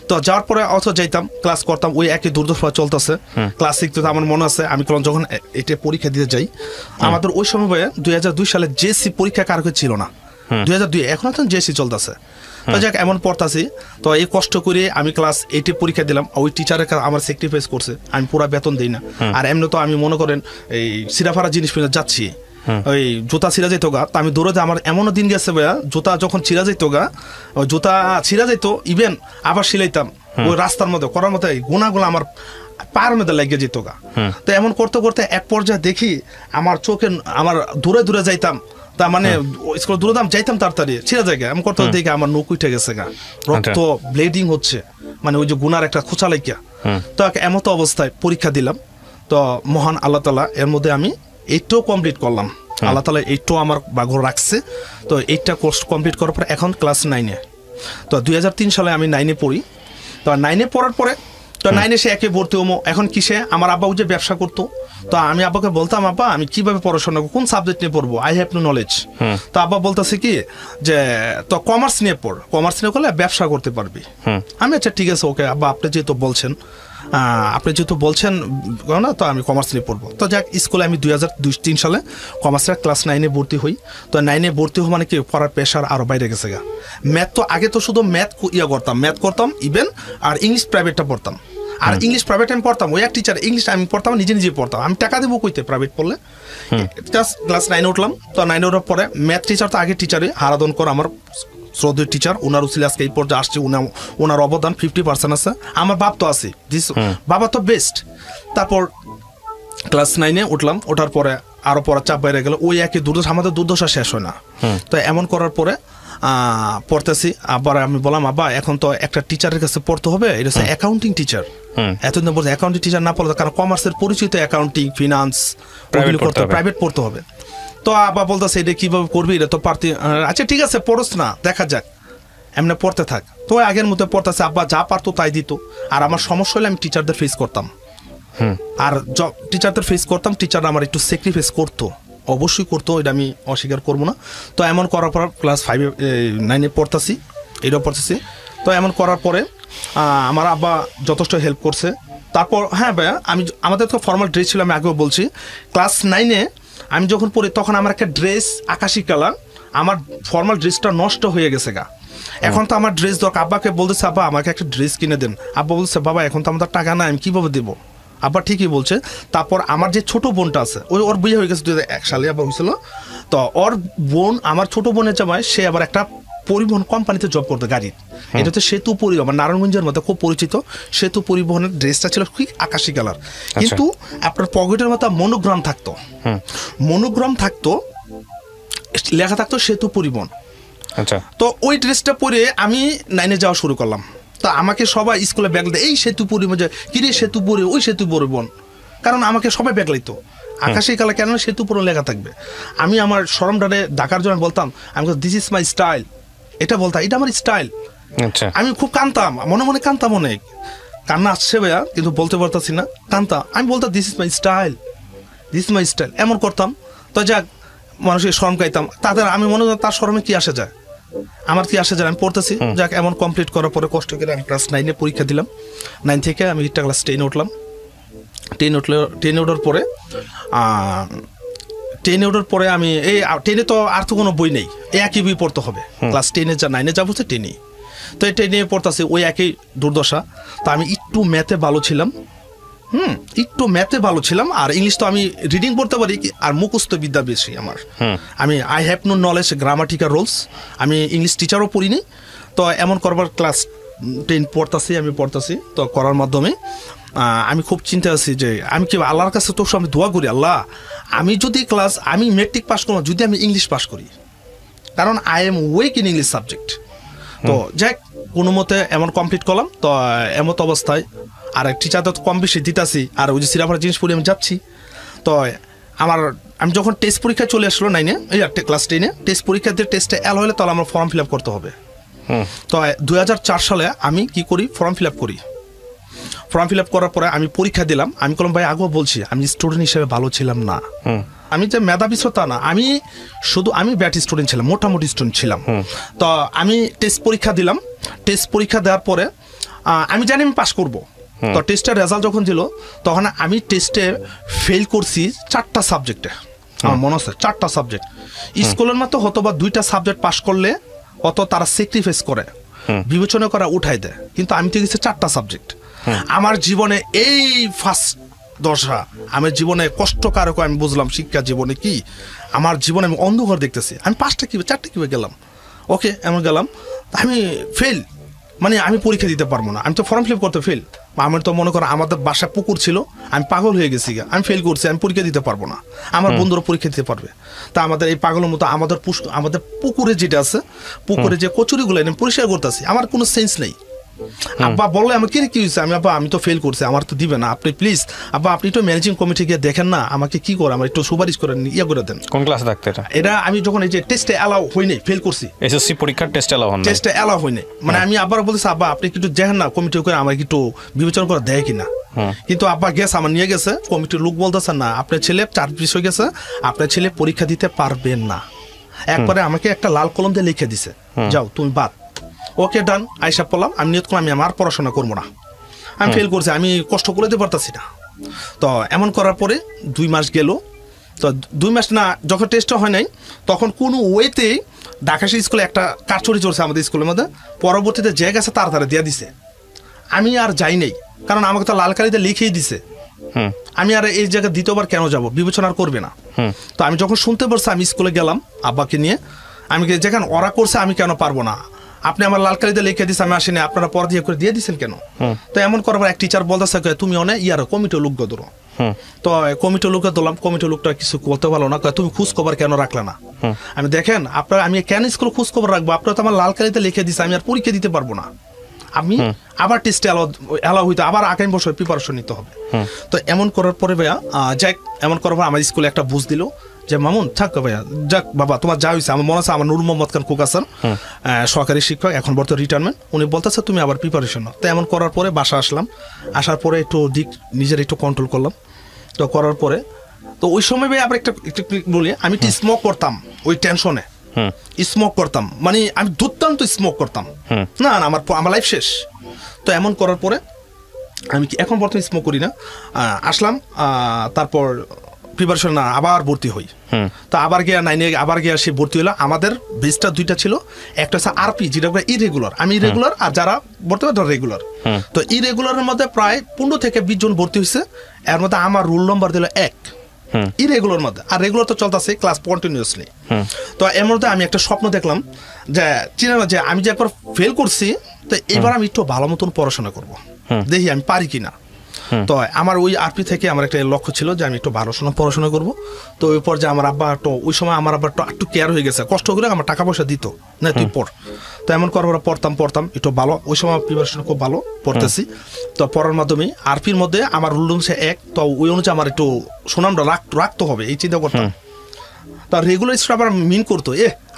তো যাওয়ার পরে অথচ যাইতাম, ক্লাস করতাম, ওই একই দুর্দশা চলতেছে। ক্লাস 6 আমার মনে আছে, আমি যখন এটা পরীক্ষা দিতে যাই, আমাদের ওই সময় 2002 সালে জেসি পরীক্ষা কারো ছিল না। 2002 এখন তো জেসি চলতেছে। তো যাক, এমন পড়তাছি। তো এই কষ্ট করে আমি ক্লাস 8 পরীক্ষা দিলাম। ওই টিচারের আমার স্যাক্রিফাইস করছে, আমি পুরা বেতন দিই না। আর এমনি তো আমি মনে করেন এই সিরাফারা জিনিস যাচ্ছি, ওই জুতা ছিঁড়া যেত গা। তো আমি দৌড়াতে, আমার এমনও দিন গেছে ভাইয়া, জুতা যখন ছিঁড়া যেত গা, ওই জুতা ছিঁড়া যেত, ইভেন আবার সিলাইতাম ওই রাস্তার মধ্যে করার মতো, গুণাগুলো আমার পার মধ্যে লাগিয়ে যেত গা। তো এমন করতে করতে এক পর্যায়ে দেখি আমার চোখে, আমার দূরে দূরে যাইতাম, তা মানে স্কুল দূরে যাইতাম তাড়াতাড়ি, ছিঁড়া জায়গা এমন করতে দেখে আমার নখ উঠে গেছে গা, রক্ত ব্লিডিং হচ্ছে, মানে ওই যে গুনার একটা খোঁচা লাগিয়া। তো এমন তো অবস্থায় পরীক্ষা দিলাম। তো মহান আল্লাহ তাআলা এর মধ্যে আমি 8টাও কমপ্লিট করলাম। আল্লাহ তাআলা 8টাও আমার বাগর রাখছে। তো 8টা কোর্স কমপ্লিট করার পরে এখন ক্লাস 9-এ। তো 2003 সালে আমি 9-এ পড়ি। তো 9-এ পড়ার পরে, তো 9-এ সে একে ভর্তি হবো। এখন কিসে, আমার আব্বা যে ব্যবসা করতো, তো আমি আব্বাকে বলতাম, আব্বা আমি কিভাবে পড়াশোনা করবো, কোন সাবজেক্ট নিয়ে পড়বো, আই হ্যাভ নো নলেজ। তো আব্বা বলতেছে কি যে তো কমার্স নিয়ে পড়, কমার্স নিয়ে করলে ব্যবসা করতে পারবি। আমি আচ্ছা ঠিক আছে, ওকে আব্বা, আপনি যেহেতু বলছেন না, তো আমি কমার্স নিয়ে পড়বো। তো যাক, স্কুলে আমি 2003 সালে কমার্সের ক্লাস 9-এ ভর্তি হই। তো 9-এ ভর্তি হওয়া মানে কি, পড়ার প্রেশার আরও বাইরে গেছে গা। ম্যাথ তো আগে তো শুধু ম্যাথ করতাম ইভেন, আর ইংলিশ প্রাইভেটটা পড়তাম। আর ইংলিশ প্রাইভেট আমি পড়তাম, ওই এক টিচার ইংলিশ আমি পড়তাম, নিজে পড়তাম। আমি টাকা দেবো কইতে প্রাইভেট পড়লে। ক্লাস 9-এ উঠলাম। তো 9-এ ওঠার পরে ম্যাথ টিচার তো আগে টিচারে হারাদন কর, আমার শ্রদ্ধেয় টিচার, ওনার উচিলে আজকে এই পর্যায়ে আসছে। ওনার অবদান 50% আছে। আমার বাপ তো আছে, বাবা তো বেস্ট। তারপর ক্লাস 9-এ উঠলাম, ওঠার পরে আরো পড়ার চাপ বাইরে গেল। ওই একই দুর্দশা, আমাদের দুর্দশা শেষ হয় না। তো এমন করার পরে পড়তেছি। আবার আমি বললাম, আব্বা এখন তো একটা টিচারের কাছে পড়তে হবে, এটা হচ্ছে অ্যাকাউন্টিং টিচার। এতদিন বলছে অ্যাকাউন্টিং টিচার না পড়তে, কারণ কমার্সের পরিচিত অ্যাকাউন্টিং, ফিনান্স, প্রাইভেট পড়তে হবে। তো আব্বা বলতেছে এটা কিভাবে করবি, এটা তো পারতি। আচ্ছা ঠিক আছে, পড়োস না, দেখা যাক, এমনি পড়তে থাক। তো আগের মতো পড়তেছে। আব্বা যা পারতো তাই দিত। আর আমার সমস্যা হলে আমি টিচারদের ফেস করতাম। আর টিচারদের ফেস করতাম, টিচাররা আমার একটু স্যাক্রিফাইস করতো, অবশ্যই করতো, এটা আমি অস্বীকার করবো না। তো এমন করার পর ক্লাস 9-এ পড়তেছি, এটাও পড়তেছি। তো এমন করার পরে আমার আব্বা যথেষ্ট হেল্প করছে। তারপর হ্যাঁ ভাইয়া, আমাদের তো ফর্মাল ড্রেস ছিল, আমি আগেও বলছি। ক্লাস 9-এ আমি যখন পড়ি, তখন আমার একটা ড্রেস আকাশি কালার, আমার ফর্মাল ড্রেসটা নষ্ট হয়ে গেছে গা। এখন তো আমার ড্রেস দরকার। আব্বাকে বলতেছে, আব্বা আমাকে একটা ড্রেস কিনে দেন। আব্বা বলছে, বাবা এখন তো আমাদের টাকা নাই, আমি কিভাবে দেবো। আব্বা ঠিকই বলছে। তারপর আমার যে ছোট বোনটা আছে, ওর বিয়ে হয়ে গেছে 2001 সালে আবার হয়েছিল। তো ওর বোন, আমার ছোট বোনের জামাই, সে আবার একটা পরিবহন কোম্পানিতে জব করতো, গাড়ির। এটা হচ্ছে সেতু পরিবহন, নারায়ণগঞ্জের মধ্যে খুব পরিচিত সেতু পরিবহনের। ড্রেসটা ছিল ঠিক আকাশি কালার, কিন্তু আপনার পকেটের মতো মনোগ্রাম থাকতো, লেখা থাকতো সেতু পরিবহন। তো ওই ড্রেসটা পরে আমি 9-এ যাওয়া শুরু করলাম। তো আমাকে সবাই স্কুলে ব্যাগ দিত, এই সেতু পরিবহন, কিরে সেতু পরিবহন, ওই সেতু পরিবহন, কারণ আমাকে সবাই ব্যাগ লাইতো। আকাশি কালার কেন, সেতু পরিবহন লেখা থাকবে। আমি আমার শরমটারে ঢাকার জন্য বলতাম, আমি দিস ইজ মাই স্টাইল, এটা বলতাম, এটা আমার স্টাইল। আমি খুব কানতাম, মনে মনে কানতাম, অনেক কান্না আসছে ভাইয়া, কিন্তু বলতে পারতাছি না, কানতাম। আমি বলতাম দিস ইজ মাই স্টাইল, এমন করতাম। তো যাক, মানুষকে শরম গাইতাম। তাদের আমি মনে করি তার শরমে কি আসে যায়, আমার কি আসে যায়, আমি পড়তেছি। যাক, এমন কমপ্লিট করার পরে কষ্ট করে আমি ক্লাস 9-এ পরীক্ষা দিলাম। 9 থেকে আমি একটা ক্লাস 10-এ উঠলাম। 10-এ ওঠার পরে আমি এই 10-এ তো আর তো কোনো বই নেই, একই বই পড়তে হবে। ক্লাস 10-এ 9-এ যা বলছে 10-এ, তো এই 10-এ পড়তেছি, ওই একই দুর্দশা। তো আমি একটু ম্যাথে ভালো ছিলাম, আর ইংলিশ তো আমি রিডিং পড়তে পারি, আর মুখস্থ বিদ্যা বেশি আমার। আমি I have no knowledge grammatical rules, আমি ইংলিশ টিচারও পড়িনি। তো এমন করবার ক্লাস 10 পড়তাছি। তো করার মাধ্যমে আমি খুব চিন্তা আছি যে আমি কি আল্লাহর কাছে তোর সামনে দোয়া করি, আল্লাহ আমি মেট্রিক পাস করবো যদি আমি ইংলিশ পাস করি, কারণ I am weak in English subject. তো যাই কোনো মতে এমন কমপ্লিট করলাম। তো এমত অবস্থায় আর এক টিচার তো কম বেশি দিতাছি, আর ওই যে সিরাফার জিনিস পড়ে আমি যাচ্ছি। তো আমি যখন টেস্ট পরীক্ষা চলে আসলো 9-এ, এই ক্লাস 10-এ টেস্ট পরীক্ষা দিয়ে টেস্টে এল হলে তাহলে আমার ফর্ম ফিল আপ করতে হবে। তো 2004 সালে আমি কি করি, ফর্ম ফিল আপ করি। ফর্ম ফিল আপ করার পরে আমি পরীক্ষা দিলাম। আমি বললাম ভাই আগেও বলছি আমি স্টুডেন্ট হিসেবে ভালো ছিলাম না, আমি যে মেধাবী তা না, আমি ব্যাট স্টুডেন্ট ছিলাম, মোটামুটি স্টুডেন্ট ছিলাম। তো আমি টেস্ট পরীক্ষা দিলাম। টেস্ট পরীক্ষা দেওয়ার পরে আমি জানি আমি পাস করব। তো টেস্টের রেজাল্ট যখন দিল তখন আমি টেস্টে ফেল করছি 4টা সাবজেক্টে। আমার মনে আছে 4টা সাবজেক্ট। স্কুলের মতো হতো বা 2টা সাবজেক্ট পাস করলে অত তারা স্যাক্রিফাইস করে, বিবেচনা করা উঠাই দেয়, কিন্তু আমি তো গেছি 4টা সাবজেক্ট। আমার জীবনে এই ফার্স্ট দশা, আমার জীবনে কষ্টকারক আমি বুঝলাম শিক্ষা জীবনে কি। আমার জীবনে আমি অন্ধকার দেখতেছি, আমি 5টা কিভাবে 4টা কিভাবে গেলাম, ওকে এমন গেলাম, আমি ফেল, মানে আমি পরীক্ষা দিতে পারবো না, আমি তো ফর্ম ফিল আপ করতে ফেল। আমার তো মনে করো আমাদের বাসায় পুকুর ছিল, আমি পাগল হয়ে গেছি, আমি ফেল করছি, আমি পরীক্ষা দিতে পারবো না, আমার বন্ধুরা পরীক্ষা দিতে পারবে। তা আমাদের এই পাগলের মতো আমাদের পুকুরে যেটা আছে, পুকুরে যে কচুরিগুলো আমি পরিষ্কার করতেছি, আমার কোনো সেন্স নেই। আব্বা বললে আমাকে কি হয়েছে, আমি তো ফেল করছি, আমার তো দিবে না, আপনি প্লিজ আব্বা আপনি তো ম্যানেজিং কমিটি গিয়ে দেখেন না, আমাকে কি করে, আমার একটু সুপারিশ করে করে দেন। কোন ক্লাসে থাকতে এটা আমি যখন এই যে টেস্টে অ্যালাউ হইনি, ফেল করছি, এসএসসি পরীক্ষার টেস্টে অ্যালাউ হয়নি, মানে আমি আবার বলতেছি আব্বা আপনি একটু দেখেন না কমিটি করে আমাকে একটু বিবেচনা করে দেয় কিনা। কিন্তু আব্বা গেছে, আমার নিয়ে গেছে, কমিটির লোক বলতেছে না আপনার ছেলে 4 পিস হয়ে গেছে, আপনার ছেলে পরীক্ষা দিতে পারবেন না। একবারে আমাকে একটা লাল কলম দিয়ে লিখে দিছে, যাও তুমি বাদ। ওকে ডান, আইসা পড়লাম, আমি নিয়ত করলাম আমি আমার পড়াশোনা করবো না, আমি ফেল করছি, আমি কষ্ট করে দিতে পারতাছি না। তো এমন করার পরে 2 মাস গেল। তো 2 মাস না, যখন টেস্টটা হয় নাই তখন কোনো ওয়েতে ঢাকা স্কুলে একটা কারচুরি চলছে আমাদের স্কুলের মধ্যে, পরবর্তীতে যে গেছে তাড়াতাড়ি দিয়ে দিছে, আমি আর যাই নাই, কারণ আমাকে তো লাল কালিতে লিখেই দিছে, আমি আর এই জায়গায় দ্বিতীয়বার কেন যাব, বিবেচনা করবে না। তো আমি যখন শুনতে পারছি আমি স্কুলে গেলাম আব্বাকে নিয়ে, আমি যেখানে ওরা করছে আমি কেন পারবো না, আপনি আমার লাল কালিতে লিখে দিচ্ছে, আমি আসিনি, আপনারা পর দিয়ে করে দিয়ে দিচ্ছেন কেন। তো এমন করবার এক টিচার বলতেছে তুমি অনেক কমিটি লোক ধরো। তো কমিটি লোককে ধরলাম, কমিটি লোকটা কিছু বলতে পারলো না, তুমি খোঁজ খবর কেন রাখলে না। আমি দেখেন আপনার, আমি কেন স্কুলে খোঁজ খবর রাখবো, আপনারা তো আমার লাল কালিতে লিখে দিচ্ছে, আমি আর পরীক্ষা দিতে পারবো না, আমি আবার টেস্টে অ্যালাউ হইতে আবার আগামী বছর প্রিপারেশন নিতে হবে। তো এমন করার পরে ভাইয়া যাক, এমন করার পর আমার স্কুলে একটা বুঝ দিল যে মামুন থাক ভাইয়া, যাক বাবা তোমার যা হয়েছে। আমার মনে আছে আমার নূর মোহাম্মদ খান খোকা স্যার, সরকারি শিক্ষক, এখন বর্তমানে রিটায়ারমেন্ট, উনি বলতেছে তুমি আবার প্রিপারেশন নাও। তো এমন করার পরে বাসা আসলাম, আসার পরে একটু নিজের একটু কন্ট্রোল করলাম। তো করার পরে তো ওই সময় ভাই আবার একটা বলি, আমি একটু স্মোক করতাম, ওই টেনশনে স্মোক করতাম, মানে আমি দুর্দান্ত স্মোক করতাম, না আমার লাইফ শেষ। তো এমন করার পরে আমি এখন বর্তমানে স্মোক করি না, আসলাম, তারপর প্রিপারেশন না আবার ভর্তি হই। তো আবার গিয়া 9-এ আবার গিয়া সে ভর্তি হলো। আমাদের বেসটা 2টা ছিল, একটা হচ্ছে আরপি যেটা ইরেগুলার, আমি ইরেগুলার, আর যারা বর্তমানে রেগুলার। তো ইরেগুলারের মধ্যে প্রায় 15 থেকে 20 জন ভর্তি হয়েছে, এর মধ্যে আমার রোল নম্বর দিল 1 ইরেগুলার মধ্যে, আর রেগুলার তো চলতেছে ক্লাস কন্টিনিউয়াসলি। তো এর মধ্যে আমি একটা স্বপ্ন দেখলাম যে যে আমি যে একবার ফেল করছি, তো এবার আমি একটু ভালো মতন পড়াশোনা করব, দেখি আমি পারি কিনা। তো আমার ওই আরপি থেকে আমার একটা লক্ষ্য ছিল যে আমি একটু ভালো পড়াশোনা করবো। তো ওই পর যে আমার আব্বা ওই সময় আমার আব্বা একটু কেয়ার হয়ে গেছে, কষ্ট করে আমার টাকা পয়সা দিত না, তুই পড়। তো এমন করবার পড়তাম একটু ভালো, ওই সময় প্রিপারেশন খুব ভালো পড়তেছি। তো পড়ার মাধ্যমে আরপির মধ্যে আমার রুল সে 1, তো ওই অনুযায়ী আমার একটু সুনামটা রাখতে হবে এই চিন্তা করতাম। তা রেগুলার স্টাফ আবার মিন করতো,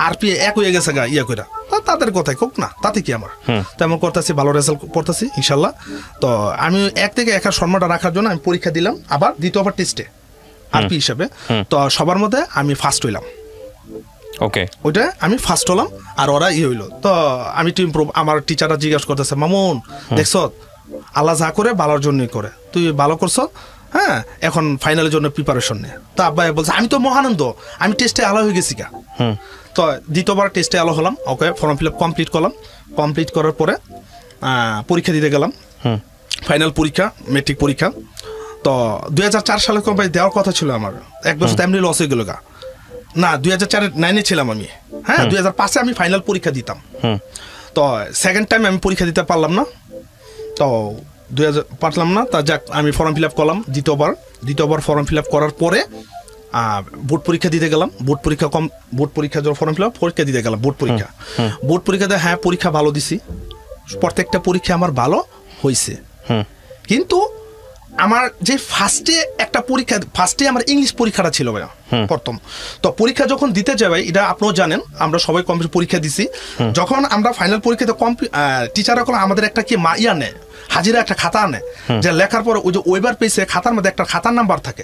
আরপি 1 হয়ে গেছে গা ইয়া করে, তাদের কথাই হোক না, তাতে কি আমার। তেমন করতেছি, ভালো রেজাল্ট পড়তেছি ইনশাল্লাহ। তো আমি 1 থেকে 1 সম্মানটা রাখার জন্য আমি পরীক্ষা দিলাম আবার দ্বিতীয়বার টেস্টে আরপি হিসাবে। তো সবার মধ্যে আমি ফার্স্ট হইলাম, ওকে ওইটা আমি ফার্স্ট হলাম, আর ওরা হইলো। তো আমি একটু ইমপ্রুভ, আমার টিচাররা জিজ্ঞাসা করতেছে মামুন দেখছ আল্লাহ যা করে ভালোর জন্যই করে, তুই ভালো করছ, হ্যাঁ এখন ফাইনালের জন্য প্রিপারেশন নে। তো আব্বা বলছে আমি তো মহানন্দ, আমি টেস্টে আলো হয়ে গেছি গা। তো দ্বিতীয়বার টেস্টে আলো হলাম, ওকে ফর্ম ফিল আপ কমপ্লিট করলাম। কমপ্লিট করার পরে পরীক্ষা দিতে গেলাম, ফাইনাল পরীক্ষা, মেট্রিক পরীক্ষা। তো 2004 সালে কোম্পানি দেওয়ার কথা ছিল আমার, 1 বছর তেমনি লস হয়ে গেল গা। না 2004-এ 9-এ ছিলাম আমি, হ্যাঁ 2005-এ আমি ফাইনাল পরীক্ষা দিতাম। তো সেকেন্ড টাইম আমি পরীক্ষা দিতে পারলাম না, তো 2000 পারলাম না। তা যাক আমি ফর্ম ফিল আপ করলাম দ্বিতীয়বার ফর্ম ফিল আপ করার পরে বোর্ড পরীক্ষা দিতে গেলাম, বোর্ড পরীক্ষা যখন ফর্ম ফিল আপ পরীক্ষা দিতে গেলাম, বোর্ড পরীক্ষাতে হ্যাঁ পরীক্ষা ভালো দিছি, প্রত্যেকটা পরীক্ষা আমার ভালো হয়েছে। কিন্তু আমার যে ফার্স্টে আমার ইংলিশ পরীক্ষাটা ছিল ভাইয়া প্রথম। তো পরীক্ষা যখন দিতে যাবে, এটা আপনিও জানেন, আমরা সবাই কম্পিউটার পরীক্ষা দিছি। যখন আমরা ফাইনাল পরীক্ষাতে টিচাররা আমাদের একটা কি ইয়া নেয়, হাজিরা একটা খাতা আনে, যে লেখার পরে ওই যে ওয়েবার পেজে খাতার মধ্যে একটা খাতার নাম্বার থাকে,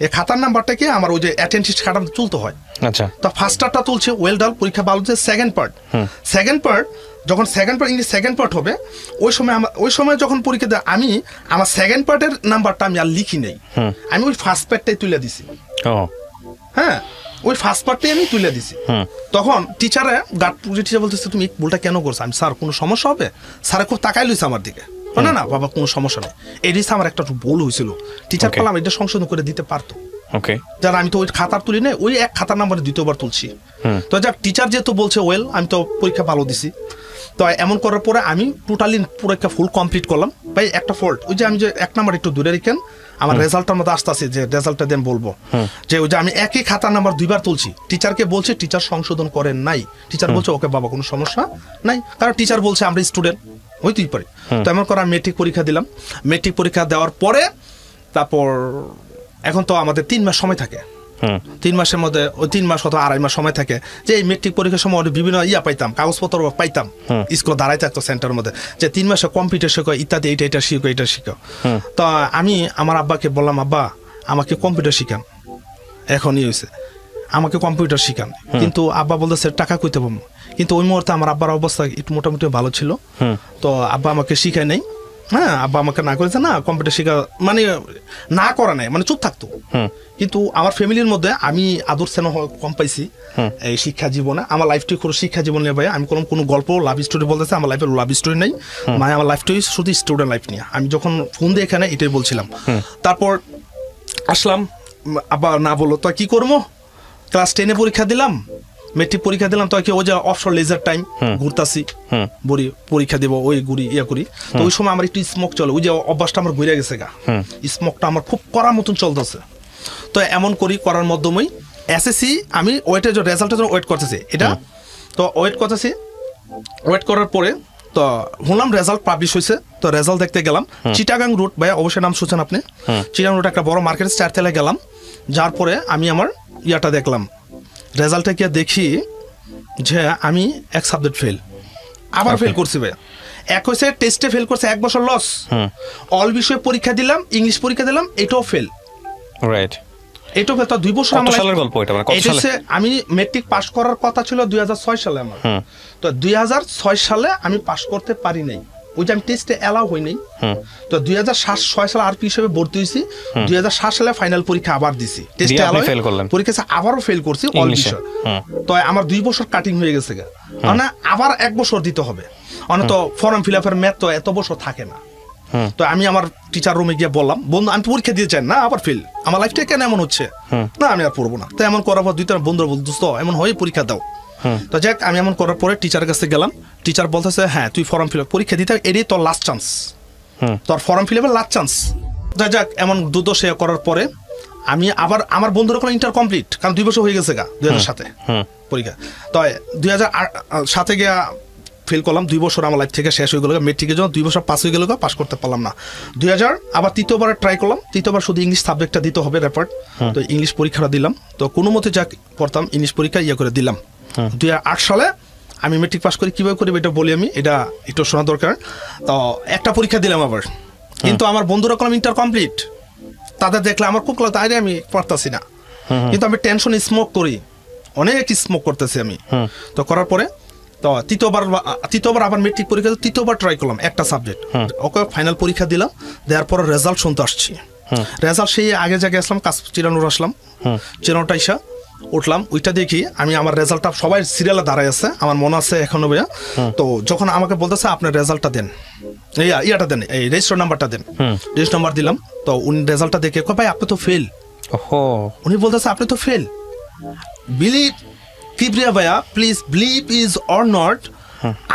এই খাতার নাম্বারটাকে আমার ওই যে অ্যাটেন্ডেন্স খাতা তুলতে হয়। আচ্ছা, তো ফার্স্টটা তুলছে, ওয়েল ডান, পরীক্ষা ভালো হচ্ছে। সেকেন্ড পার্ট যখন ইংলিশ সেকেন্ড পার্ট হবে, ওই সময় যখন পরীক্ষা দেয়, আমি আমার সেকেন্ড পার্টের নাম্বারটা আমি আর লিখি নেই, আমি ওই ফার্স্ট পার্টটাই তুলে দিছি। হ্যাঁ, ওই ফার্স্ট পার্টটাই আমি তুলে দিছি। তখন টিচার বলতেছে তুমি ভুলটা কেন করছো? আমি স্যার কোনো সমস্যা হবে? স্যার খুব তাকাই লইছে আমার দিকে, না বাবা কোনো সমস্যা নেই, এটি আমার একটা ভুল হয়েছিল, টিচার বললাম এটা সংশোধন করে দিতে পারতো। যারা আমি তো ওই খাতার তুলি না, ওই এক খাতার নাম্বারে দ্বিতীয়বার তুলছি। তো যাক, টিচার যেহেতু বলছে ওয়েল, আমি তো পরীক্ষা ভালো দিছি। তো এমন করার পরে আমি টোটালি পরীক্ষা ফুল কমপ্লিট করলাম। ভাই একটা ফল্ট, ওই যে আমি যে এক নাম্বার একটু দূরে রেখেন, আমার রেজাল্টের মধ্যে আসতে আছে, যে রেজাল্টটা দেন বলবো, যে ওই যে আমি একই খাতার নাম্বার 2বার তুলছি, টিচারকে বলছে, টিচার সংশোধন করেন নাই। টিচার বলছে ওকে বাবা কোনো সমস্যা নাই, কারণ টিচার বলছে আমরা স্টুডেন্ট হইতেই পারি। তো এমন করে আমি মেট্রিক পরীক্ষা দিলাম। মেট্রিক পরীক্ষা দেওয়ার পরে তারপর এখন তো আমাদের 3 মাস সময় থাকে, 3 মাসের মধ্যে ওই 3 মাস অথবা 2.5 মাস সময় থাকে, যে এই মেট্রিক পরীক্ষার সময় বিভিন্ন পাইতাম, কাগজপত্র পাইতাম, স্কুলে দাঁড়াই থাকতো সেন্টারের মধ্যে, যে 3 মাসে কম্পিউটার শেখো ইত্যাদি, এটা শিখো, এটা শিখো। তো আমি আমার আব্বাকে বললাম, আব্বা আমাকে কম্পিউটার শিখান, এখনই হয়েছে আমাকে কম্পিউটার শিখান। কিন্তু আব্বা বলতেছে টাকা কইতে পারবো, কিন্তু ওই মুহূর্তে আমার আব্বার অবস্থা একটু মোটামুটি ভালো ছিল, তো আব্বা আমাকে শিখায় নাই। হ্যাঁ, আব্বা আমাকে না করেছে, না কম্পিউটার শেখা মানে না করা নাই, মানে চুপ থাকতো। কিন্তু আমার ফ্যামিলির মধ্যে আমি আদর স্নেহ কম পাইছি এই শিক্ষা জীবনে। আমার লাইফটি কোনো শিক্ষা জীবন নিয়ে ভাই, আমি কোনো গল্প লাভ স্টোরি বলতেছে, আমার লাইফের লাভ স্টোরি নেই, মানে আমার লাইফটাই শুধু স্টুডেন্ট লাইফ নিয়ে। আমি যখন ফোন দিয়ে এখানে এটাই বলছিলাম। তারপর আসলাম, আব্বা না বললো তো কি করবো, ক্লাস 10 পরীক্ষা দিলাম, মেট্রিক পরীক্ষা দিলাম, তো কি ওই যে অবসর লেজার টাইম ঘুরতাছি, বড়ি পরীক্ষা দেবো, ওই ঘুরি করি। তো ওই সময় আমার একটু স্মোক চলে, ওই যে অভ্যাসটা আমার ঘুরে গেছে গা, স্মোকটা আমার খুব করার মতন চলতেছে। তো এমন করার মাধ্যমেই এসএসসি আমি ওয়েটের যে রেজাল্টের জন্য ওয়েট করতেছি, এটা তো ওয়েট করার পরে তো শুনলাম রেজাল্ট পাবলিশ হয়েছে। তো রেজাল্ট দেখতে গেলাম চিটাগাং রুট, ভাই অবশ্যই নাম শুনছেন আপনি, চিটাগাং রুট একটা বড় মার্কেট, 4 তলায় গেলাম। যার পরে আমি আমার দেখলাম রেজাল্টে গিয়ে দেখি যে আমি এক সাবজেক্ট ফেল, আবার ফেল করছি ভাই। এক হয়েছে টেস্টে ফেল করছে, 1 বছর লস। অল বিষয়ে পরীক্ষা দিলাম, ইংলিশ পরীক্ষা দিলাম, এটাও ফেল। রাইট, এটাও ফেল। তো 2 বছর আমি মেট্রিক পাস করার কথা ছিল 2006 সালে আমার, তো 2006 সালে আমি পাস করতে পারি নাই, ওই যে আমি টেস্টে অ্যালাউ হই নাই। তো 2006 সালে আরপি হিসেবে ভর্তি হয়েছি, 2007 সালে ফাইনাল পরীক্ষা আবার দিছি, টেস্টে অ্যালাউ পরীক্ষা আবারও ফেল করছি অল বিষয়। তো আমার 2 বছর কাটিং হয়ে গেছে, মানে আবার 1 বছর দিতে হবে, মানে তো ফর্ম ফিল আপের ম্যাথ তো এত বছর থাকে না। তো আমি আমার টিচার রুমে গিয়ে বললাম, বন্ধু আমি পরীক্ষা দিয়ে চাই না, আবার ফেল, আমার লাইফটা কেন এমন হচ্ছে, না আমি আর পড়বো না। তো এমন করার পর 2-3 বন্ধু বলতো এমন হয়ে পরীক্ষা দাও। তো যাক, আমি এমন করার পরে টিচারের কাছে গেলাম, টিচার বলতেছে হ্যাঁ তুই ফর্ম ফিল আপ পরীক্ষা দিতে, এটাই তোর লাস্ট চান্স, তোর ফর্ম ফিল আপের লাস্ট চান্স। যাক, এমন দুটো সে করার পরে আমি আবার আমার বন্ধুরা কোনো ইন্টার কমপ্লিট, কারণ 2 বছর হয়ে গেছে 2007 পরীক্ষা। তো 2007 গিয়া ফেল করলাম, 2 বছর আমার লাইফ থেকে শেষ হয়ে গেল। মেট্রিকের জন্য 2 বছর পাস হয়ে গেল, পাস করতে পারলাম না। 2000 আবার 3য়বার ট্রাই করলাম, 3য়বার শুধু ইংলিশ সাবজেক্টটা দিতে হবে রেপার্ট, তো ইংলিশ পরীক্ষাটা দিলাম। তো কোনো মতে যাক পড়তাম, ইংলিশ পরীক্ষা করে দিলাম। 2008 সালে আমি মেট্রিক পাস করি, কীভাবে করি এটা বলি আমি, এটা একটু শোনা দরকার। তো একটা পরীক্ষা দিলাম আবার, কিন্তু আমার বন্ধুরা করলাম ইন্টার কমপ্লিট, তাদের দেখলে আমার খুব তাই আমি পড়তাছি না, কিন্তু আমি টেনশন স্মোক করি, অনেক স্মোক করতেছি আমি। তো করার পরে তো তৃতীয়বার আবার মেট্রিক পরীক্ষা, 3য়বার ট্রাই করলাম একটা সাবজেক্ট, ওকে ফাইনাল পরীক্ষা দিলাম। দেওয়ার পর রেজাল্ট শুনতে আসছি, রেজাল্ট সেই আগে জায়গায় আসলাম, চিরানুর আসলাম, চিরানুটা ইসা উঠলাম, ওইটা দেখি আমি আমার রেজাল্টটা সবাই সিরিয়ালে দাঁড়ায় আছে, আমার মনে আছে এখনো ভাইয়া। তো যখন আমাকে বলতেছে আপনার রেজাল্টটা দেন, ইয়াটা দেন, এই রেজিস্টার নাম্বারটা দেন, রেজিস্টার নাম্বার দিলাম। তো উনি রেজাল্টটা দেখে ভাই আপনি তো ফেল, উনি বলতেছে আপনি তো ফেল। বিলিভ কিবরিয়া ভাইয়া, please believe is or not,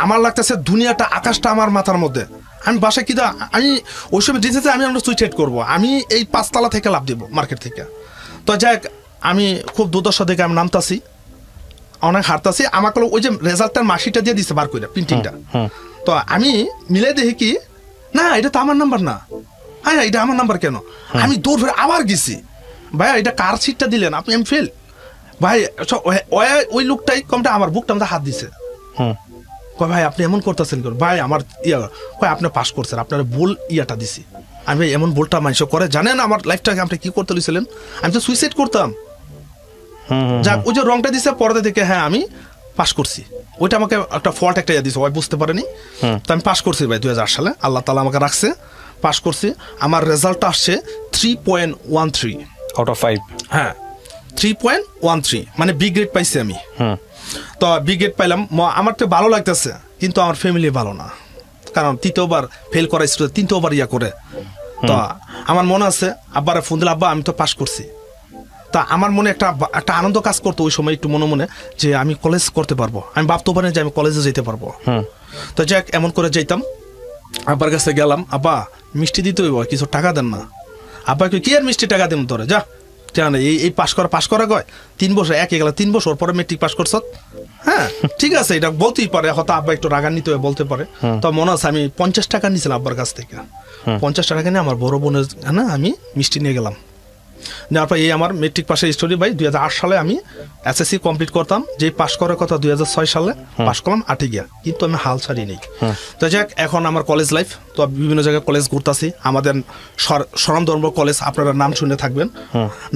আমার লাগতেছে দুনিয়াটা আকাশটা আমার মাথার মধ্যে। আমি বাসায় কি আমি ওই সময় ডিসিতে আমি আমরা সুইসাইড করবো, আমি এই 5 তলা থেকে লাভ দেবো মার্কেট থেকে। তো যাক, আমি খুব দুর্দশা দেখে আমি নামতাছি, অনেক হারতাছি, আমাকে ওই যে রেজাল্টটার মাসিটা দিয়ে দিছে বার করে প্রিন্টিংটা, তো আমি মিলে দেখি কি না এটা তো আমার নাম্বার না, হ্যাঁ এটা আমার নাম্বার কেন, আমি দৌড় ফিরে আবার গেছি, ভাই এটা কার সিটটা দিলেন আপনি, আমি ফেল ভাই, ওই লোকটাই কমটা আমার বুকটা আমাদের হাত দিছে, কয় ভাই আপনি এমন করতেছেন ভাই আমার কয় আপনি পাস করছেন, আপনার ভুল ইয়াটা দিছি, আমি ভাই এমন ভুলটা মানুষ করে জানেন আমার লাইফটাকে আপনি কি করতে লইছিলেন, আমি তো সুইসাইড করতাম, যাক ওই যে রংটা দিছে পরে থেকে হ্যাঁ আমি পাস করছি, ওইটা আমাকে একটা ফল্ট একটা দিছে, ওই বুঝতে পারেনি, তো আমি পাস করছি ভাই 2000 সালে, আল্লাহ তাআলা আমাকে রাখছে, পাস করছি, আমার রেজাল্টটা আসছে 3.13 আউট অফ 5, হ্যাঁ 3.13, মানে বি গ্রেড পাইছি আমি, তো বি গ্রেড পাইলাম, আমার তো ভালো লাগতেছে, কিন্তু আমার ফ্যামিলি ভালো না, কারণ তৃতীয়বার ফেল করা স্টুডেন্ট তৃতীয়বার ইয়া করে, তো আমার মনে আছে আব্বারে ফোন দিলে আব্বা আমি তো পাস করছি, তা আমার মনে একটা আনন্দ কাজ করতো ওই সময় একটু মনে মনে যে আমি কলেজ করতে পারবো, আমি ভাবতে পারি যে আমি কলেজে যেতে পারবো, তো যাক এমন করে যাইতাম, আব্বার কাছে গেলাম, আব্বা মিষ্টি দিতে হইব কিছু টাকা দেন না, আব্বা কি আর মিষ্টি টাকা দেন তোরে, যা এই পাস করা কয় 3 বছর একে গেল 3 বছর পরে মেট্রিক পাস করছ, হ্যাঁ ঠিক আছে এটা বলতেই পারে, হয়তো আব্বা একটু রাগান্বিত হয়ে বলতে পারে, তো মনে আছে আমি 50 টাকা নিয়েছিলাম আব্বার কাছ থেকে, 50 টাকা নিয়ে আমার বড় বোনের না আমি মিষ্টি নিয়ে গেলাম, যার পর এই আমার মেট্রিক পাশের স্টোরি ভাই 2008 সালে আমি এসএসসি কমপ্লিট করতাম, যে পাস করার কথা 2006 সালে পাস করলাম 8 গিয়া, কিন্তু আমি হাল ছাড়ি নেই, তো যাক এখন আমার কলেজ লাইফ, তো বিভিন্ন জায়গায় কলেজ ঘুরতাছি, আমাদের স্বনামধন্য কলেজ আপনারা নাম শুনে থাকবেন,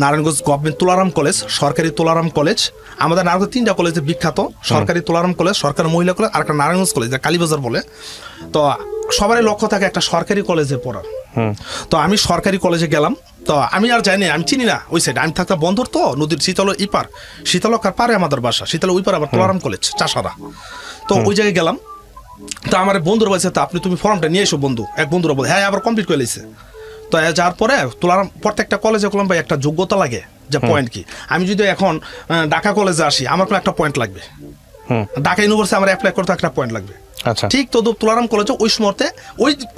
নারায়ণগঞ্জ গভর্নমেন্ট তুলারাম কলেজ, সরকারি তুলারাম কলেজ, আমাদের নারায়ণগঞ্জ 3টা কলেজে বিখ্যাত, সরকারি তুলারাম কলেজ, সরকারি মহিলা কলেজ, আর একটা নারায়ণগঞ্জ কলেজ কালীবাজার বলে, তো সবারই লক্ষ্য থাকে একটা সরকারি কলেজে পড়ার, তো আমি সরকারি কলেজে গেলাম, তো আমি আর যাইনি, আমি চিনি না ওই সাইড, আমি থাকতাম বন্ধুর তো নদীর শীতল ইপার, শীতলকার পারে আমাদের বাসা, শীতল ওই পারে আবার তুলারাম কলেজ চাষারা, তো ওই জায়গায় গেলাম, তো আমার বন্ধুর বলছে তা আপনি তুমি ফর্মটা নিয়ে এসো, বন্ধু এক বন্ধুরা বলে হ্যাঁ আবার কমপ্লিট করে লিছে, তো যাওয়ার পরে তুলারাম প্রত্যেকটা কলেজে করলাম ভাই একটা যোগ্যতা লাগে, যে পয়েন্ট কি, আমি যদি এখন ঢাকা কলেজে আসি আমার একটা পয়েন্ট লাগবে, ঢাকা ইউনিভার্সিটি আমার অ্যাপ্লাই করতে একটা পয়েন্ট লাগবে, ঠিক তো তুলারাম কলেজে ওই সময়তে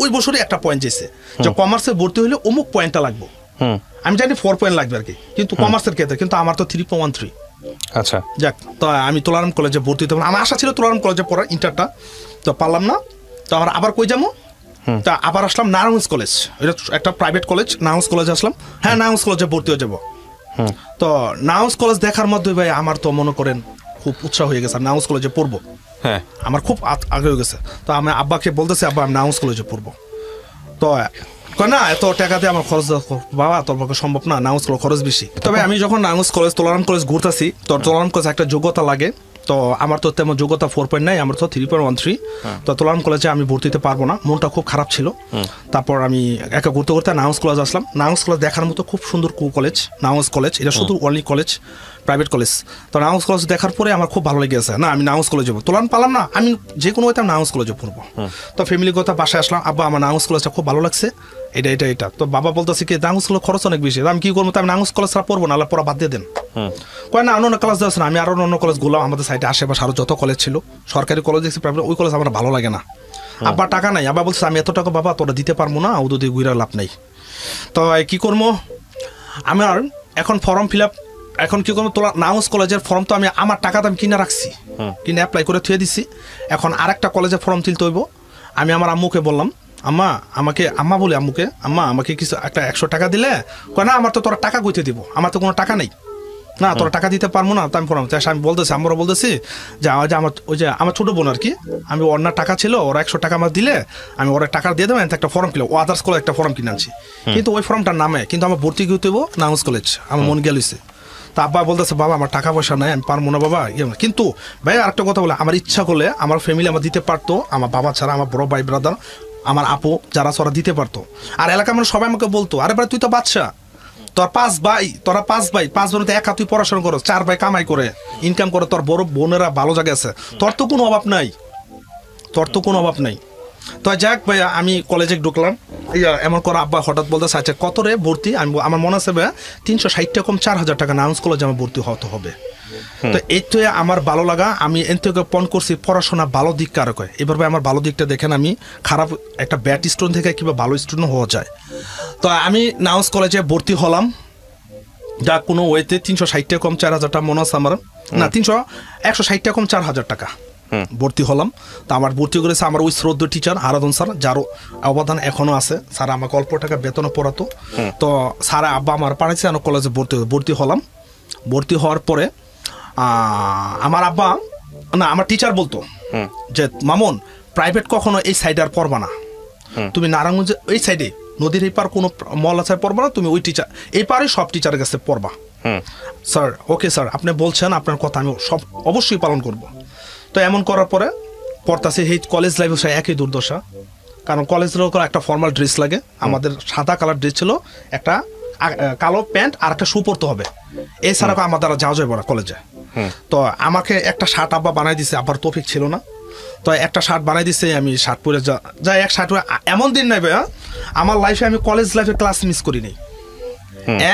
ওই বছরই একটা পয়েন্ট দিয়েছে যে কমার্সে ভর্তি হলে অমুক পয়েন্টটা লাগবে, আমি জানি 4 পয়েন্ট লাগবে আর কি, কিন্তু কমার্সের ক্ষেত্রে কিন্তু আমার তো 3.13, আচ্ছা যাক তো আমি তুলারাম কলেজে ভর্তি হতে, আমার আশা ছিল তুলারাম কলেজে পড়ার ইন্টারটা, তো পারলাম না, তো আমার আবার কই যাবো, তা আবার আসলাম নারায়ণগঞ্জ কলেজ, এটা একটা প্রাইভেট কলেজ, নারায়ণগঞ্জ কলেজে আসলাম, হ্যাঁ নারায়ণগঞ্জ কলেজে ভর্তি হয়ে যাবো, তো নারায়ণগঞ্জ কলেজ দেখার মধ্যে ভাই আমার তো মনে করেন খুব উৎসাহ হয়ে গেছে, আমি নারায়ণগঞ্জ কলেজে পড়বো, হ্যাঁ আমার খুব আগ্রহ হয়ে গেছে, তো আমি আব্বাকে বলতেছি আব্বা আমি নারায়ণগঞ্জ কলেজে পড়বো, তো না এত টাকা দিয়ে আমার খরচ বাবা তোর পক্ষে সম্ভব না, নারায়ণগঞ্জ কলেজ খরচ বেশি, তবে আমি যখন নারায়ণগঞ্জ কলেজ তুলারাম কলেজ ঘুরতেছি, তো তুলারাম কলেজ একটা যোগ্যতা লাগে, তো আমার তো তেমন যোগ্যতা 4.9, আমার তো 3.13, তো তুলারাম কলেজে আমি ভর্তি হতে পারবো না, মনটা খুব খারাপ ছিল, তারপর আমি একা ঘুরতে ঘুরতে নারায়ণগঞ্জ কলেজ আসলাম, নারায়ণগঞ্জ কলেজ দেখার মতো খুব সুন্দর কলেজ, নারায়ণগঞ্জ কলেজ এটা শুধু অনলি কলেজ প্রাইভেট কলেজ, তো নারায়ণগঞ্জ কলেজ দেখার পরে আমার খুব ভালো লেগেছে, না আমি নারায়ণগঞ্জ কলেজে যাবো, তুলারাম পারলাম না, আমি যে কোনো হয়তো নারায়ণগঞ্জ কলেজে পড়বো, তো ফ্যামিলিগত বাসায় আসলাম, আব্বা আমার নারায়ণগঞ্জ কলেজটা খুব ভালো লাগছে, এটা তো বাবা বলতেছে কি নারায়ণগঞ্জ কলেজ খরচ অনেক বেশি, আমি কি করবো, আমি নারায়ণগঞ্জ কলেজ ছাড়া পড়বো না, আল্লাহ পড়া বাদ দিয়ে দেন, কয় না অন্য কলেজ যাচ্ছে না, আমি আরো অন্য কলেজ গুলো আমাদের সাইডে আশেপাশে আরো যত কলেজ ছিল সরকারি কলেজ দেখছি প্রাইভেট, ওই কলেজ আমার ভালো লাগে না, আব্বা টাকা নাই, আব্বা বলছে আমি এত টাকা বাবা তোরা দিতে পারবো না, ও যদি ঘুরে লাভ নাই, তো কি করবো, আমার এখন ফর্ম ফিল আপ, এখন কি করবো, তোলা নারায়ণগঞ্জ কলেজের ফর্ম তো আমি আমার টাকাতে আমি কিনে রাখছি, কিনে অ্যাপ্লাই করে থুয়ে দিছি, এখন আরেকটা কলেজের ফর্ম তুলতে হইব, আমি আমার আম্মুকে বললাম আম্মা বলে আম্মুকে আম্মা আমাকে কিছু একটা 100 টাকা দিলে, কয় না আমার তো তোরা টাকা কইতে দিব, আমার তো কোনো টাকা নেই, না তোরা টাকা দিতে পারবো না, তো আমি ফর্ম আমি বলতেছি আমরা বলতেছি যে আমার ওই যে আমার ছোটো বোন আর কি, আমি ওর না টাকা ছিল, ওরা 100 টাকা আমার দিলে আমি ওরা টাকা দিয়ে দেবো, একটা ফর্ম কিনলো, ও আদার্স কলেজ একটা ফর্ম কিনে আনছি, কিন্তু ওই ফর্মটার নামে কিন্তু আমার ভর্তি হইতে হইব নারায়ণগঞ্জ কলেজ, আমার মন গেলছে, তা আব্বা বলতেছে বাবা আমার টাকা পয়সা নাই, আমি পারবো না বাবা, কিন্তু ভাই আরেকটা কথা বলে আমার ইচ্ছা করলে আমার ফ্যামিলি আমার দিতে পারতো, আমার বাবা ছাড়া আমার বড় ভাই ব্রাদার আমার আপু যারা ওরা দিতে পারতো, আর এলাকার মানুষ সবাই আমাকে বলতো আরে ভাই তুই তো বাদশা, তোরা 5 ভাই 5 বোনের একা তুই পড়াশোনা করো, 4 ভাই কামাই করে ইনকাম করে, তোর বড় বোনেরা ভালো জায়গায় আছে, তোর তো কোনো অভাব নাই, তো যাক ভাইয়া আমি কলেজে ঢুকলাম, এমন করে আব্বা হঠাৎ বলতে চাইছে কত রে ভর্তি, আমি আমার মনে আছে ভাইয়া 360 টাকা কম 4000 টাকা নারায়ণগঞ্জ কলেজে আমার ভর্তি হতে হবে, তো এই তো আমার ভালো লাগা, আমি এর থেকে পণ করছি পড়াশোনা ভালো দিক কারো কয়, এভাবে আমার ভালো দিকটা দেখেন, আমি খারাপ একটা ব্যাড স্টুডেন্ট থেকে কিংবা ভালো স্টুডেন্ট হওয়া যায়, তো আমি নারায়ণগঞ্জ কলেজে ভর্তি হলাম, যা কোনো ওয়েতে 360 টাকা কম 4000 টাকা মনে আছে আমার, না 160 টাকা কম 4000 টাকা ভর্তি হলাম। তা আমার ভর্তি করেছে আমার ওই শ্রদ্ধ টিচার আরাধন স্যার, যারও অবদান এখনো আছে। স্যার আমাকে অল্প টাকা বেতনে পড়াতো। তো স্যার আব্বা আমার পাঠাইছে, আমি কলেজে ভর্তি হলাম। ভর্তি হওয়ার পরে আমার আব্বা না আমার টিচার বলতো যে মামুন প্রাইভেট কখনো এই সাইডে আর পড়বা না, তুমি নারায়ণগঞ্জে এই সাইডে নদীর এই পার কোনো মল আছে পড়বা না, তুমি ওই টিচার এই পারে সব টিচারের কাছে পড়বা। স্যার ওকে স্যার আপনি বলছেন, আপনার কথা আমি সব অবশ্যই পালন করব। তো এমন করার পরে পড়তাছি এই কলেজ লাইফে একই দুর্দশা, কারণ কলেজের একটা ফর্মাল ড্রেস লাগে। আমাদের সাদা কালার ড্রেস ছিল, একটা কালো প্যান্ট আর একটা শু পরতে হবে, এছাড়া আমার দ্বারা যাওয়া যাবে না কলেজে। তো আমাকে একটা শার্ট আব্বা বানাই দিছে, আব্বার তৌফিক ছিল না। তো একটা শার্ট বানাই দিছে, আমি শার্ট পরে যাই। এক শার্ট এমন দিন নাই ভাইয়া আমার লাইফে, আমি কলেজ লাইফের ক্লাস মিস করি নাই,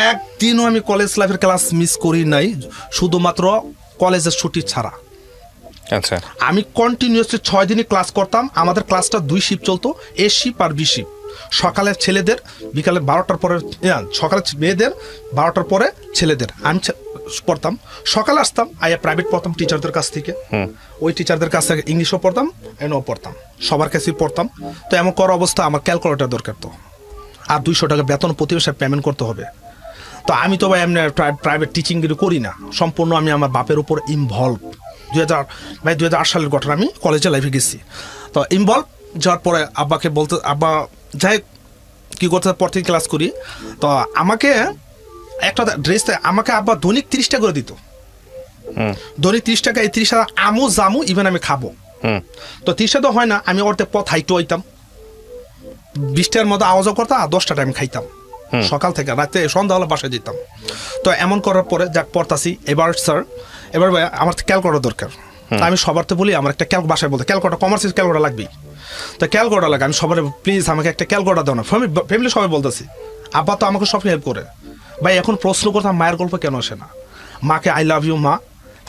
একদিনও আমি কলেজ লাইফের ক্লাস মিস করি নাই, শুধুমাত্র কলেজের ছুটি ছাড়া। আচ্ছা, আমি কন্টিনিউয়াসলি 6 দিনই ক্লাস করতাম। আমাদের ক্লাসটা 2 শিফট চলতো, এ শিফট আর বি শিফট। সকালে ছেলেদের, বিকালে 12টার পরে, সকালে মেয়েদের, 12টার পরে ছেলেদের। আমি পড়তাম, সকালে আসতাম, আইয়া প্রাইভেট পড়তাম টিচারদের কাছ থেকে। ওই টিচারদের কাছ থেকে ইংলিশও পড়তাম, এনও পড়তাম, সবার কাছেই পড়তাম। তো এমন করা অবস্থা আমার ক্যালকুলেটর দরকার, তো আর 200 টাকা বেতন প্রতি মাসে পেমেন্ট করতে হবে। তো আমি তো ভাই এমনি প্রাইভেট টিচিং করি না, সম্পূর্ণ আমি আমার বাপের উপর ইনভলভ। 2008 সালের ঘটনা, আমি কলেজে লাইফে গেছি। তো ইনভলভ যাওয়ার পরে আব্বাকে বলতে, আব্বা যাই কী করতে পড়তে ক্লাস করি। তো আমাকে একটা ড্রেস আমাকে আব্বা দৈনিক 30 টাকা করে দিত, দৈনিক 30 টাকা। এই 30 টাকা আমু জামু ইভেন আমি খাবো। তো 30 টাকা তো হয় না, আমি ওর পথ হাইটু হইতাম, 20 টাকার মতো আওয়াজও করতাম, আর 10 টাকা আমি খাইতাম। সকাল থেকে রাতে সন্ধ্যা হলে বাসায় যেতাম। তো এমন করার পরে যাক পড়তাছি, এবার স্যার এবার ভাই আমার ক্যালকুলেটর দরকার। আমি সবার তো বলি আমার একটা বাসায় বলতে ক্যালকুলেটর, কমার্সের ক্যালকুলেটর লাগবেই। তো ক্যালকুলেটর লাগে, আমি সবার প্লিজ আমাকে একটা ক্যালকুলেটর দাও না। ফ্যামিলি সবাই বলতেছি, আব্বা তো আমাকে সব হেল্প করে। ভাই এখন প্রশ্ন করতাম মায়ের গল্প কেন আসে না, মাকে আই লাভ ইউ মা,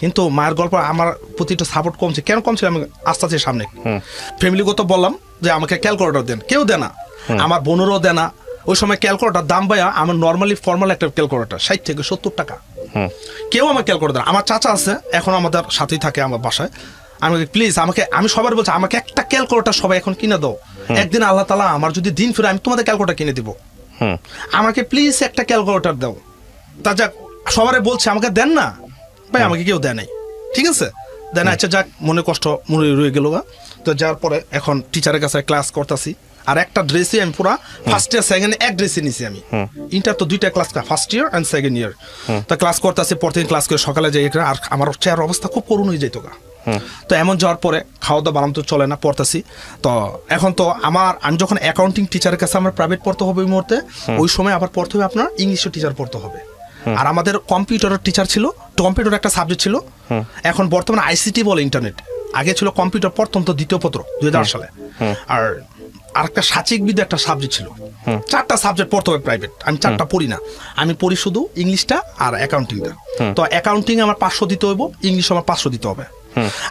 কিন্তু মায়ের গল্প আমার প্রতি একটু সাপোর্ট কমছে। কেন কমছে আমি আস্তে আস্তে সামনে ফ্যামিলিগত বললাম যে আমাকে ক্যালকুলেটর দেন, কেউ দেয় না, আমার বোনেরও দেয় না। ওই সময় ক্যালকুলেটর দাম ভাইয়া আমার নর্মালি ফর্মাল একটা ক্যালকুলেটর 60 থেকে 70 টাকা, কেউ আমার ক্যালকুলেটর। আমার চাচা আছে এখন আমাদের সাথেই থাকে আমার বাসায়, আমাকে প্লিজ আমাকে, আমি সবার বলছি আমাকে একটা ক্যালকুলেটর সবাই এখন কিনে দাও, একদিন আল্লাহ তাআলা আমার যদি দিন ফিরে আমি তোমাদের ক্যালকুলেটর কিনে দিব, আমাকে প্লিজ একটা ক্যালকুলেটর দাও। তা যাক সবারে বলছে আমাকে দেন না, ভাই আমাকে কেউ দেয় নাই, ঠিক আছে দেন। আচ্ছা যাক মনে কষ্ট মনে রয়ে গেল। তো যার পরে এখন টিচারের কাছে ক্লাস করতেছি, আর একটা ড্রেসে আমি পুরা ফার্স্ট ইয়ার সেকেন্ড এক ড্রেসে নিছি আমি। ইন্টার তো 2টা class, first year and second year. তো ক্লাস করতেছি, প্রতিদিন ক্লাস করে সকালে যাই, আর আমার চেয়ার অবস্থা খুব করুণ হয়ে যেত গা। তো এমন যাওয়ার পরে খাওয়া দাওয়া বানাম তো চলে না, পড়তেছি। তো এখন তো আমি যখন অ্যাকাউন্টিং টিচারের কাছে আমার প্রাইভেট পড়তে হবে ওই মুহূর্তে, ওই সময় আবার পড়তে হবে আপনার ইংলিশের টিচার পড়তে হবে। আর আমাদের কম্পিউটারের টিচার ছিল, কম্পিউটার একটা সাবজেক্ট ছিল, এখন বর্তমানে আইসিটি বলে ইন্টারনেট, আগে ছিল কম্পিউটার প্রথম তো 2য় পত্র 2008 সালে। আর আরেকটা সাচিক বিদ্যা একটা সাবজেক্ট ছিল, 4টা সাবজেক্ট পড়তে হবে প্রাইভেট। আমি 4টা পড়ি না, আমি পড়ি শুধু ইংলিশটা আর অ্যাকাউন্টিংটা। তো অ্যাকাউন্টিং আমার 500 দিতে হইব, ইংলিশ আমার 500 দিতে হবে।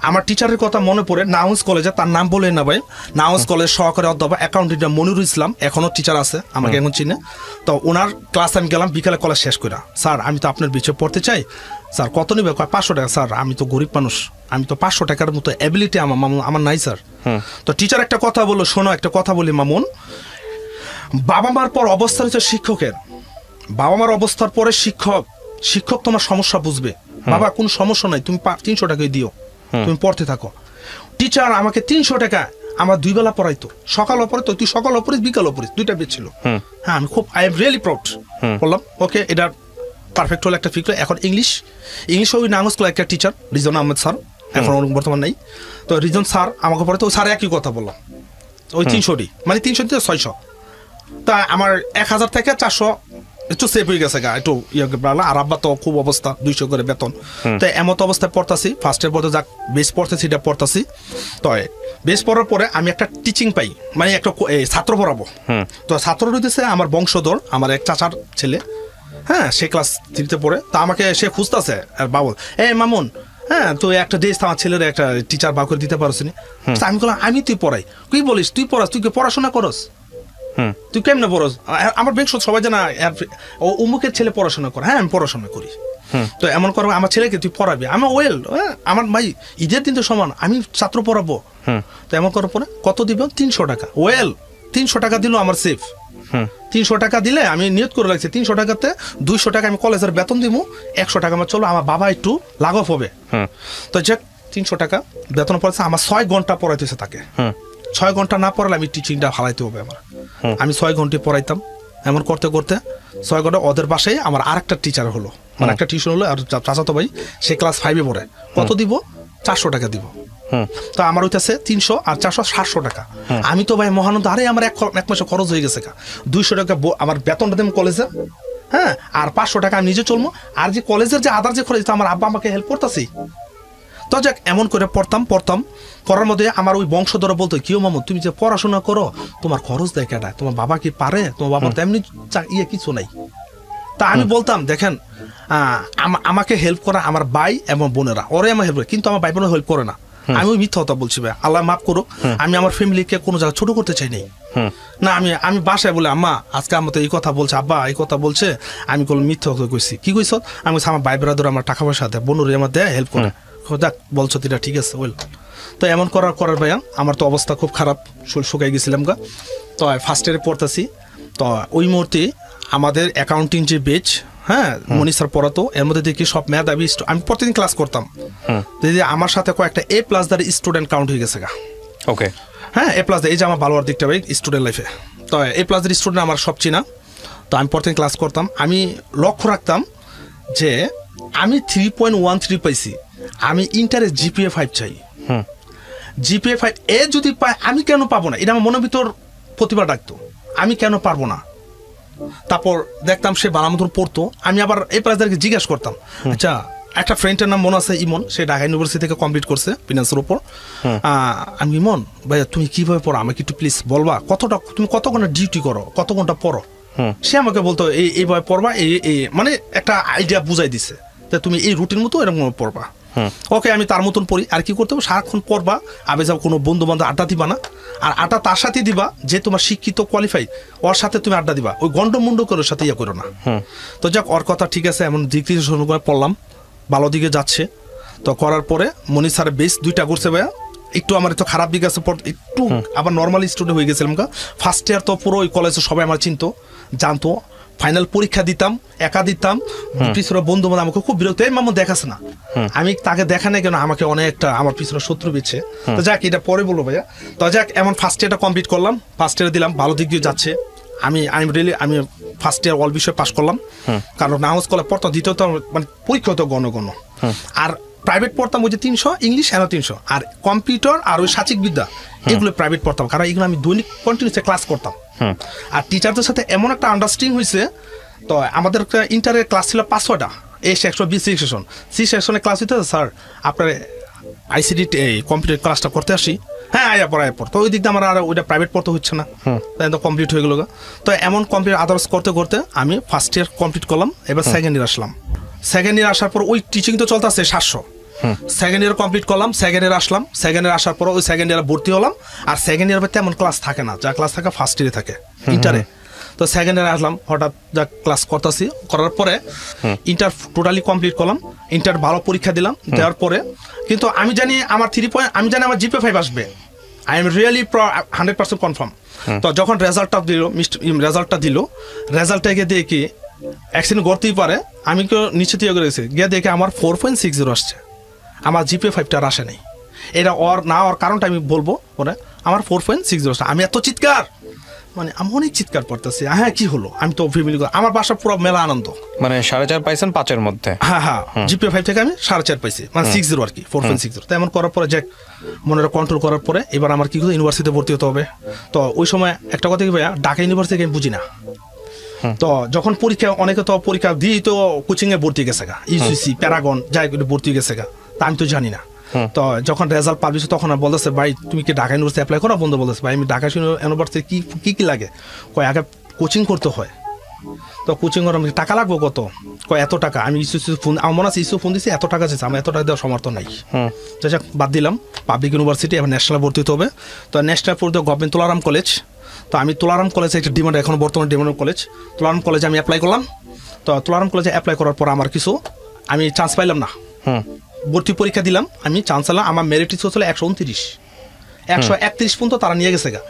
আমার টিচারের কথা মনে পড়ে, নাউন্স কলেজে, তার নাম বলে না ভাই, নাউন্স কলেজ সহকারী অধ্যাপক অ্যাকাউন্টিংটা মনিরুল ইসলাম, এখনো টিচার আছে, আমাকে এখন চিনে। তো ওনার ক্লাস আমি গেলাম বিকালে, কলেজ শেষ করে, স্যার আমি তো আপনার বিষয়ে পড়তে চাই, স্যার কত নেবে? 500 টাকা। স্যার আমি তো গরিব মানুষ, আমি তো 500 টাকার মতো অ্যাবিলিটি আমার নাই স্যার। তো টিচার একটা কথা বললো, শোনো একটা কথা বলি মামুন, বাবা মার পর অবস্থা হচ্ছে শিক্ষকের, বাবা মার অবস্থার পরে শিক্ষক তোমার সমস্যা বুঝবে। বাবা কোনো সমস্যা নাই, তুমি 300 টাকাই দিও, তুমি পড়তে থাকো। টিচার আমাকে 300 টাকা আমার 2 বেলা পড়াইতো, সকালও পড়াইতো, তুই সকালও পড়িস বিকালও পড়িস, 2টা বেচ ছিল। হ্যাঁ আমি খুব আই এম রিয়েলি প্রাউড। বললাম ওকে এটা পারফেক্ট হলো একটা ফিক্র। এখন ইংলিশ ওই নাঙ্গস ক্লাস একটা টিচার রিজন আহমেদ স্যার, এখন বর্তমান নেই। তো রিজন স্যার আমাকে পড়ে, তো স্যার একই কথা বললাম, ওই 300 মানে 300 থেকে 600। তা আমার 1000 থেকে 400 একটু সেভ হয়ে গেছে গা, একটু আর আব্বা তো খুব অবস্থা 200 করে বেতন। তো এমত অবস্থায় পড়তাছি, ফার্স্ট ইয়ার পড়তে যাক বেশ পড়তেছি, এটা পড়তাছি। তো বেশ পড়ার পরে আমি একটা টিচিং পাই, মানে একটা ছাত্র পড়াবো। তো ছাত্র রয়েছে আমার বংশধর, আমার এক চাচার ছেলে, হ্যাঁ সে ক্লাস 3-তে পড়ে। তা আমাকে সে খুঁজতেছে, আর বাবু মামুন, হ্যাঁ তুই একটা ড্রেস আমার ছেলের একটা টিচার বার করে দিতে পারছিস। আমি বললাম আমি তুই পড়াই, তুই বলিস তুই পড়াস, তুই কি পড়াশোনা করস? তুই কেমনে পড়স? আমার ব্যাংক সবাই জানা ও অমুকের ছেলে পড়াশোনা করে। হ্যাঁ আমি পড়াশোনা করি। তো এমন করবো আমার ছেলেকে তুই পড়াবি, আমি ওয়েল আমার ভাই ঈদের দিন তো সমান, আমি ছাত্র পড়াবো। তো এমন করার পরে কত দিব? 300 টাকা। ওয়েল 300 টাকা দিল আমার সেফ। 300 টাকা দিলে আমি নিয়ত করে রাখছি 300 টাকাতে 200 টাকা আমি কলেজের বেতন দিব, 100 টাকা আমার চলো, আমার বাবা একটু লাঘব হবে। তো যাক 300 টাকা বেতন পড়েছে, আমার 6 ঘন্টা পড়াইতেছে তাকে। 6 ঘন্টা না পড়ালে আমি টিচিংটা হারাইতে হবে আমার। আমি 6 ঘন্টা পড়াইতাম। এমন করতে করতে 6 ঘন্টা ওদের বাসায় আমার আরেকটা টিচার হলো, মানে একটা টিউশন হলো। আর চাচাতো ভাই সে ক্লাস 5-এ পড়ে। কত দিব? 400 টাকা দিব। তো আমার হইতেছে 300 আর 400 700 টাকা। আমি তো ভাই মহানন্দ, আরে আমার এক মাসে খরচ হয়ে গেছে 200 টাকা আমার বেতনটা দেব কলেজে। হ্যাঁ আর 500 টাকা আমি নিজে চলবো। আর যে কলেজের যে আদার যে খরচ, আমার আব্বা আমাকে হেল্প করতেছি। তো যাক এমন করে পড়তাম করার মধ্যে আমার ওই বংশধর বলতো, কিও মামু তুমি যে পড়াশোনা করো তোমার খরচ দেয় কেটা? তোমার বাবা কি পারে? তোমার বাবা তো এমনি কিছু নাই। তা আমি বলতাম দেখেন আমাকে হেল্প করা আমার ভাই এবং বোনেরা, ওরাই আমার হেল্প করে, কিন্তু আমার ভাই বোনেরা হেল্প করে না। আমি ওই মিথ্যা কথা বলছি ভাই, আল্লাহ মাফ করো। আমি আমার ফ্যামিলিকে কোনো জায়গায় ছোট করতে চাই নাই না। আমি বাসায় বলে আম্মা আজকে আমার তো এই কথা বলছে, আব্বা এই কথা বলছে, আমি কোনো মিথ্যা কথা কইছি। কি কইস? আমি আমার ভাই ব্রাদার আমার টাকা পয়সা দেয়, বোনুরে আমার দেয়, হেল্প করে। যাক বলছো এটা ঠিক আছে ওয়েল। তো এমন করার ভাইয়া আমার তো অবস্থা খুব খারাপ, শরীর শুকাই গেছিলাম গা। তো ফার্স্ট ইয়ারে পড়তেছি। তো ওই মুহূর্তে আমাদের অ্যাকাউন্টিং যে বেচ, হ্যাঁ মনি স্যার পড়াতো, এর মধ্যে দেখি সব মেধাবী। আমি প্রতিদিন ক্লাস করতাম। আমার সাথে কয়েকটা A+ স্টুডেন্ট কাউন্ট হয়ে গেছে গা। ওকে হ্যাঁ A+, এই যে আমার ভালো দিকটা ভাই স্টুডেন্ট লাইফে। তো A+ স্টুডেন্ট আমার সব চিনা। তো আমি প্রতিদিন ক্লাস করতাম। আমি লক্ষ্য রাখতাম যে আমি 3.13 পাইছি, আমি ইন্টারে GPA 5 চাই। GPA 5 এ যদি পাই আমি কেন পাবো না? এটা আমার মনের ভিতর প্রতিভা ডাকতো, আমি কেন পারবো না। তারপর দেখতাম সে ভালো মতন পড়তো, আমি আবার A+কে জিজ্ঞাসা করতাম। আচ্ছা একটা ফ্রেন্ডের নাম মনে আছে ইমন, সে ঢাকা ইউনিভার্সিটি থেকে কমপ্লিট করছে ফিনান্সের উপর। আমি ইমন ভাইয়া তুমি কিভাবে পড়ো আমাকে একটু প্লিজ বলবা, তুমি কত ঘন্টা ডিউটি করো, কত ঘন্টা পড়ো? সে আমাকে বলতো এইভাবে পড়বা, এই মানে একটা আইডিয়া বুঝাই দিছে, তুমি এই রুটিন মতো এরকম পড়বা। ওকে আমি তার মতন পড়ি। আর কি করতে হবে, সারাক্ষণ পড়বা, আবে যাও কোনো বন্ধু বান্ধব আড্ডা দিবা না। আর আড্ডা তার সাথে দিবা যে তোমার শিক্ষিত কোয়ালিফাই, ওর সাথে তুমি আড্ডা দিবা, ওই গন্ডমুন্ড করে ওর সাথে ইয়ে করো না। তো যাক ওর কথা ঠিক আছে, এমন দিক থেকে শুরু করে পড়লাম, ভালো দিকে যাচ্ছে। তো করার পরে মনি স্যার বেশ 2টা করছে ভাইয়া, একটু আমার তো খারাপ দিকে আছে, একটু আবার নর্মাল স্টুডেন্ট হয়ে গেছিলাম। ফার্স্ট ইয়ার তো পুরো ওই কলেজে সবাই আমার চিনতো, জানতো। ফাইনাল পরীক্ষা দিতাম, একা দিতাম, পিছনে বন্ধু বান্ধব আমাকে খুব বিরক্ত, এই মামু দেখাস না। আমি তাকে দেখা নেই কেন, আমাকে অনেকটা আমার পিছনে শত্রু বিচ্ছে। তো যাক এটা পরে বলবো ভাইয়া। তো যাক এমন ফার্স্ট ইয়ারটা কমপ্লিট করলাম, ফার্স্ট ইয়ারে দিলাম, ভালো দিক দিয়ে যাচ্ছে। আমি ফার্স্ট ইয়ার অল বিষয়ে পাস করলাম, কারণ নামাজ কলে পড়তাম। দ্বিতীয়ত মানে পরীক্ষা হতো গণ আর প্রাইভেট পড়তাম, ওই যে 300 ইংলিশ, 300 আর কম্পিউটার আর ওই সাচিক বিদ্যা, এগুলো প্রাইভেট পড়তাম, কারণ এগুলো আমি দৈনিক কন্টিনিউসে ক্লাস করতাম। আর টিচারদের সাথে এমন একটা আন্ডারস্ট্যান্ডিং হয়েছে। তো আমাদের ইন্টারের ক্লাস ছিল 500টা, A section, B section, C সেকশনে ক্লাস হইতে, স্যার আপনার ICT এই কম্পিউটার ক্লাসটা করতে আসি। হ্যাঁ আয়া পর। তো ওই দিক দিয়ে আমার আর ওইটা প্রাইভেট পড়তে হচ্ছে না, তাই তো কমপ্লিট হয়ে গেল। তো এমন কমপ্লিট আদার্স করতে করতে আমি ফার্স্ট ইয়ার কমপ্লিট করলাম, এবার সেকেন্ড ইয়ার আসলাম। সেকেন্ড ইয়ার আসার পর ওই টিচিং তো চলতে আছে 700। সেকেন্ড ইয়ার কমপ্লিট করলাম, সেকেন্ড ইয়ার আসলাম। সেকেন্ড ইয়ার আসার পর ওই সেকেন্ড ইয়ারে ভর্তি হলাম। আর সেকেন্ড ইয়ার তেমন ক্লাস থাকে না, যা ক্লাস থাকে ফার্স্ট ইয়ারে থাকে ইন্টারে। তো সেকেন্ড ইয়ারে আসলাম, হঠাৎ যা ক্লাস করতেছি, করার পরে ইন্টার টোটালি কমপ্লিট করলাম। ইন্টার ভালো পরীক্ষা দিলাম, দেওয়ার পরে কিন্তু আমি জানি আমার 3 পয়েন্ট, আমি জানি আমার GPA 5 আসবে। I am really 100% confirm. তো যখন রেজাল্টটা দিল, রেজাল্টটা গিয়ে দেখি অ্যাক্সিডেন্ট করতেই পারে, আমি কেউ নিশ্চিত ইয়ে করেছি, গিয়ে দেখে আমার 4.60 আসছে, আমার GPA 5টা আর আসে নাই। এটা ওর কারণটা আমি বলবো পরে। আমার 4.60 আসছে, আমি এত চিৎকার, মানে আমি অনেক চিৎকার করতেছি, হ্যাঁ কি হলো, আমি তো ফ্যামিলি, আমার বাসা পুরো মেলা আনন্দ। মানে 4.5 পাইছেন 5-এর মধ্যে? হ্যাঁ GPA 5 থেকে আমি 4.5 পাইছি, মানে 60 আর কি, 4.60। তো এমন করার পরে যে মনে কন্ট্রোল করার পরে এবার আমার কি ইউনিভার্সিটিতে ভর্তি হতে হবে। তো ওই সময় একটা কথা কি ভাইয়া, ঢাকা ইউনিভার্সিটি আমি বুঝি না। তো যখন পরীক্ষা, অনেকে তো পরীক্ষা দিয়েই তো কোচিং এ ভর্তি গেছে গা, UCC প্যারাগন যাই ভর্তি গেছে গা, তা আমি তো জানি না। তো যখন রেজাল্ট পাবলিশ, তখন বলতেছে ভাই তুমি কি ঢাকা ইউনিভার্সিটি অ্যাপ্লাই করো? বন্ধু বলতেছে ভাই আমি ঢাকা ইউনিভার্সিটি কি লাগে, কয় আগে কোচিং করতে হয়। তো কোচিং করার টাকা লাগবে কত, কয় এত টাকা। আমি ফোন, আমার মনে আছে ফোন দিচ্ছি, এত টাকা চাইছে, আমার এত টাকা দেওয়ার সমর্থ নাই। বাদ দিলাম, পাবলিক ইউনিভার্সিটি, এবার ন্যাশনাল ভর্তি হতে হবে। তো ন্যাশনাল পড়তে গভর্নমেন্ট তোলারাম কলেজ। তো আমি তুলারাম কলেজে একটা ডিমান্ড, এখন বর্তমানে ডিমান্ড কলেজ, তুলারাম কলেজে আমি অ্যাপ্লাই করলাম। তো তুলারাম কলেজে অ্যাপ্লাই করার পর আমার কিছু আমি চান্স পাইলাম না। ভর্তি পরীক্ষা দিলাম, আমি চান্স পেলাম, আমার মেরিট ছিল 129, 131 পর্যন্ত তারা নিয়ে গেছে গা।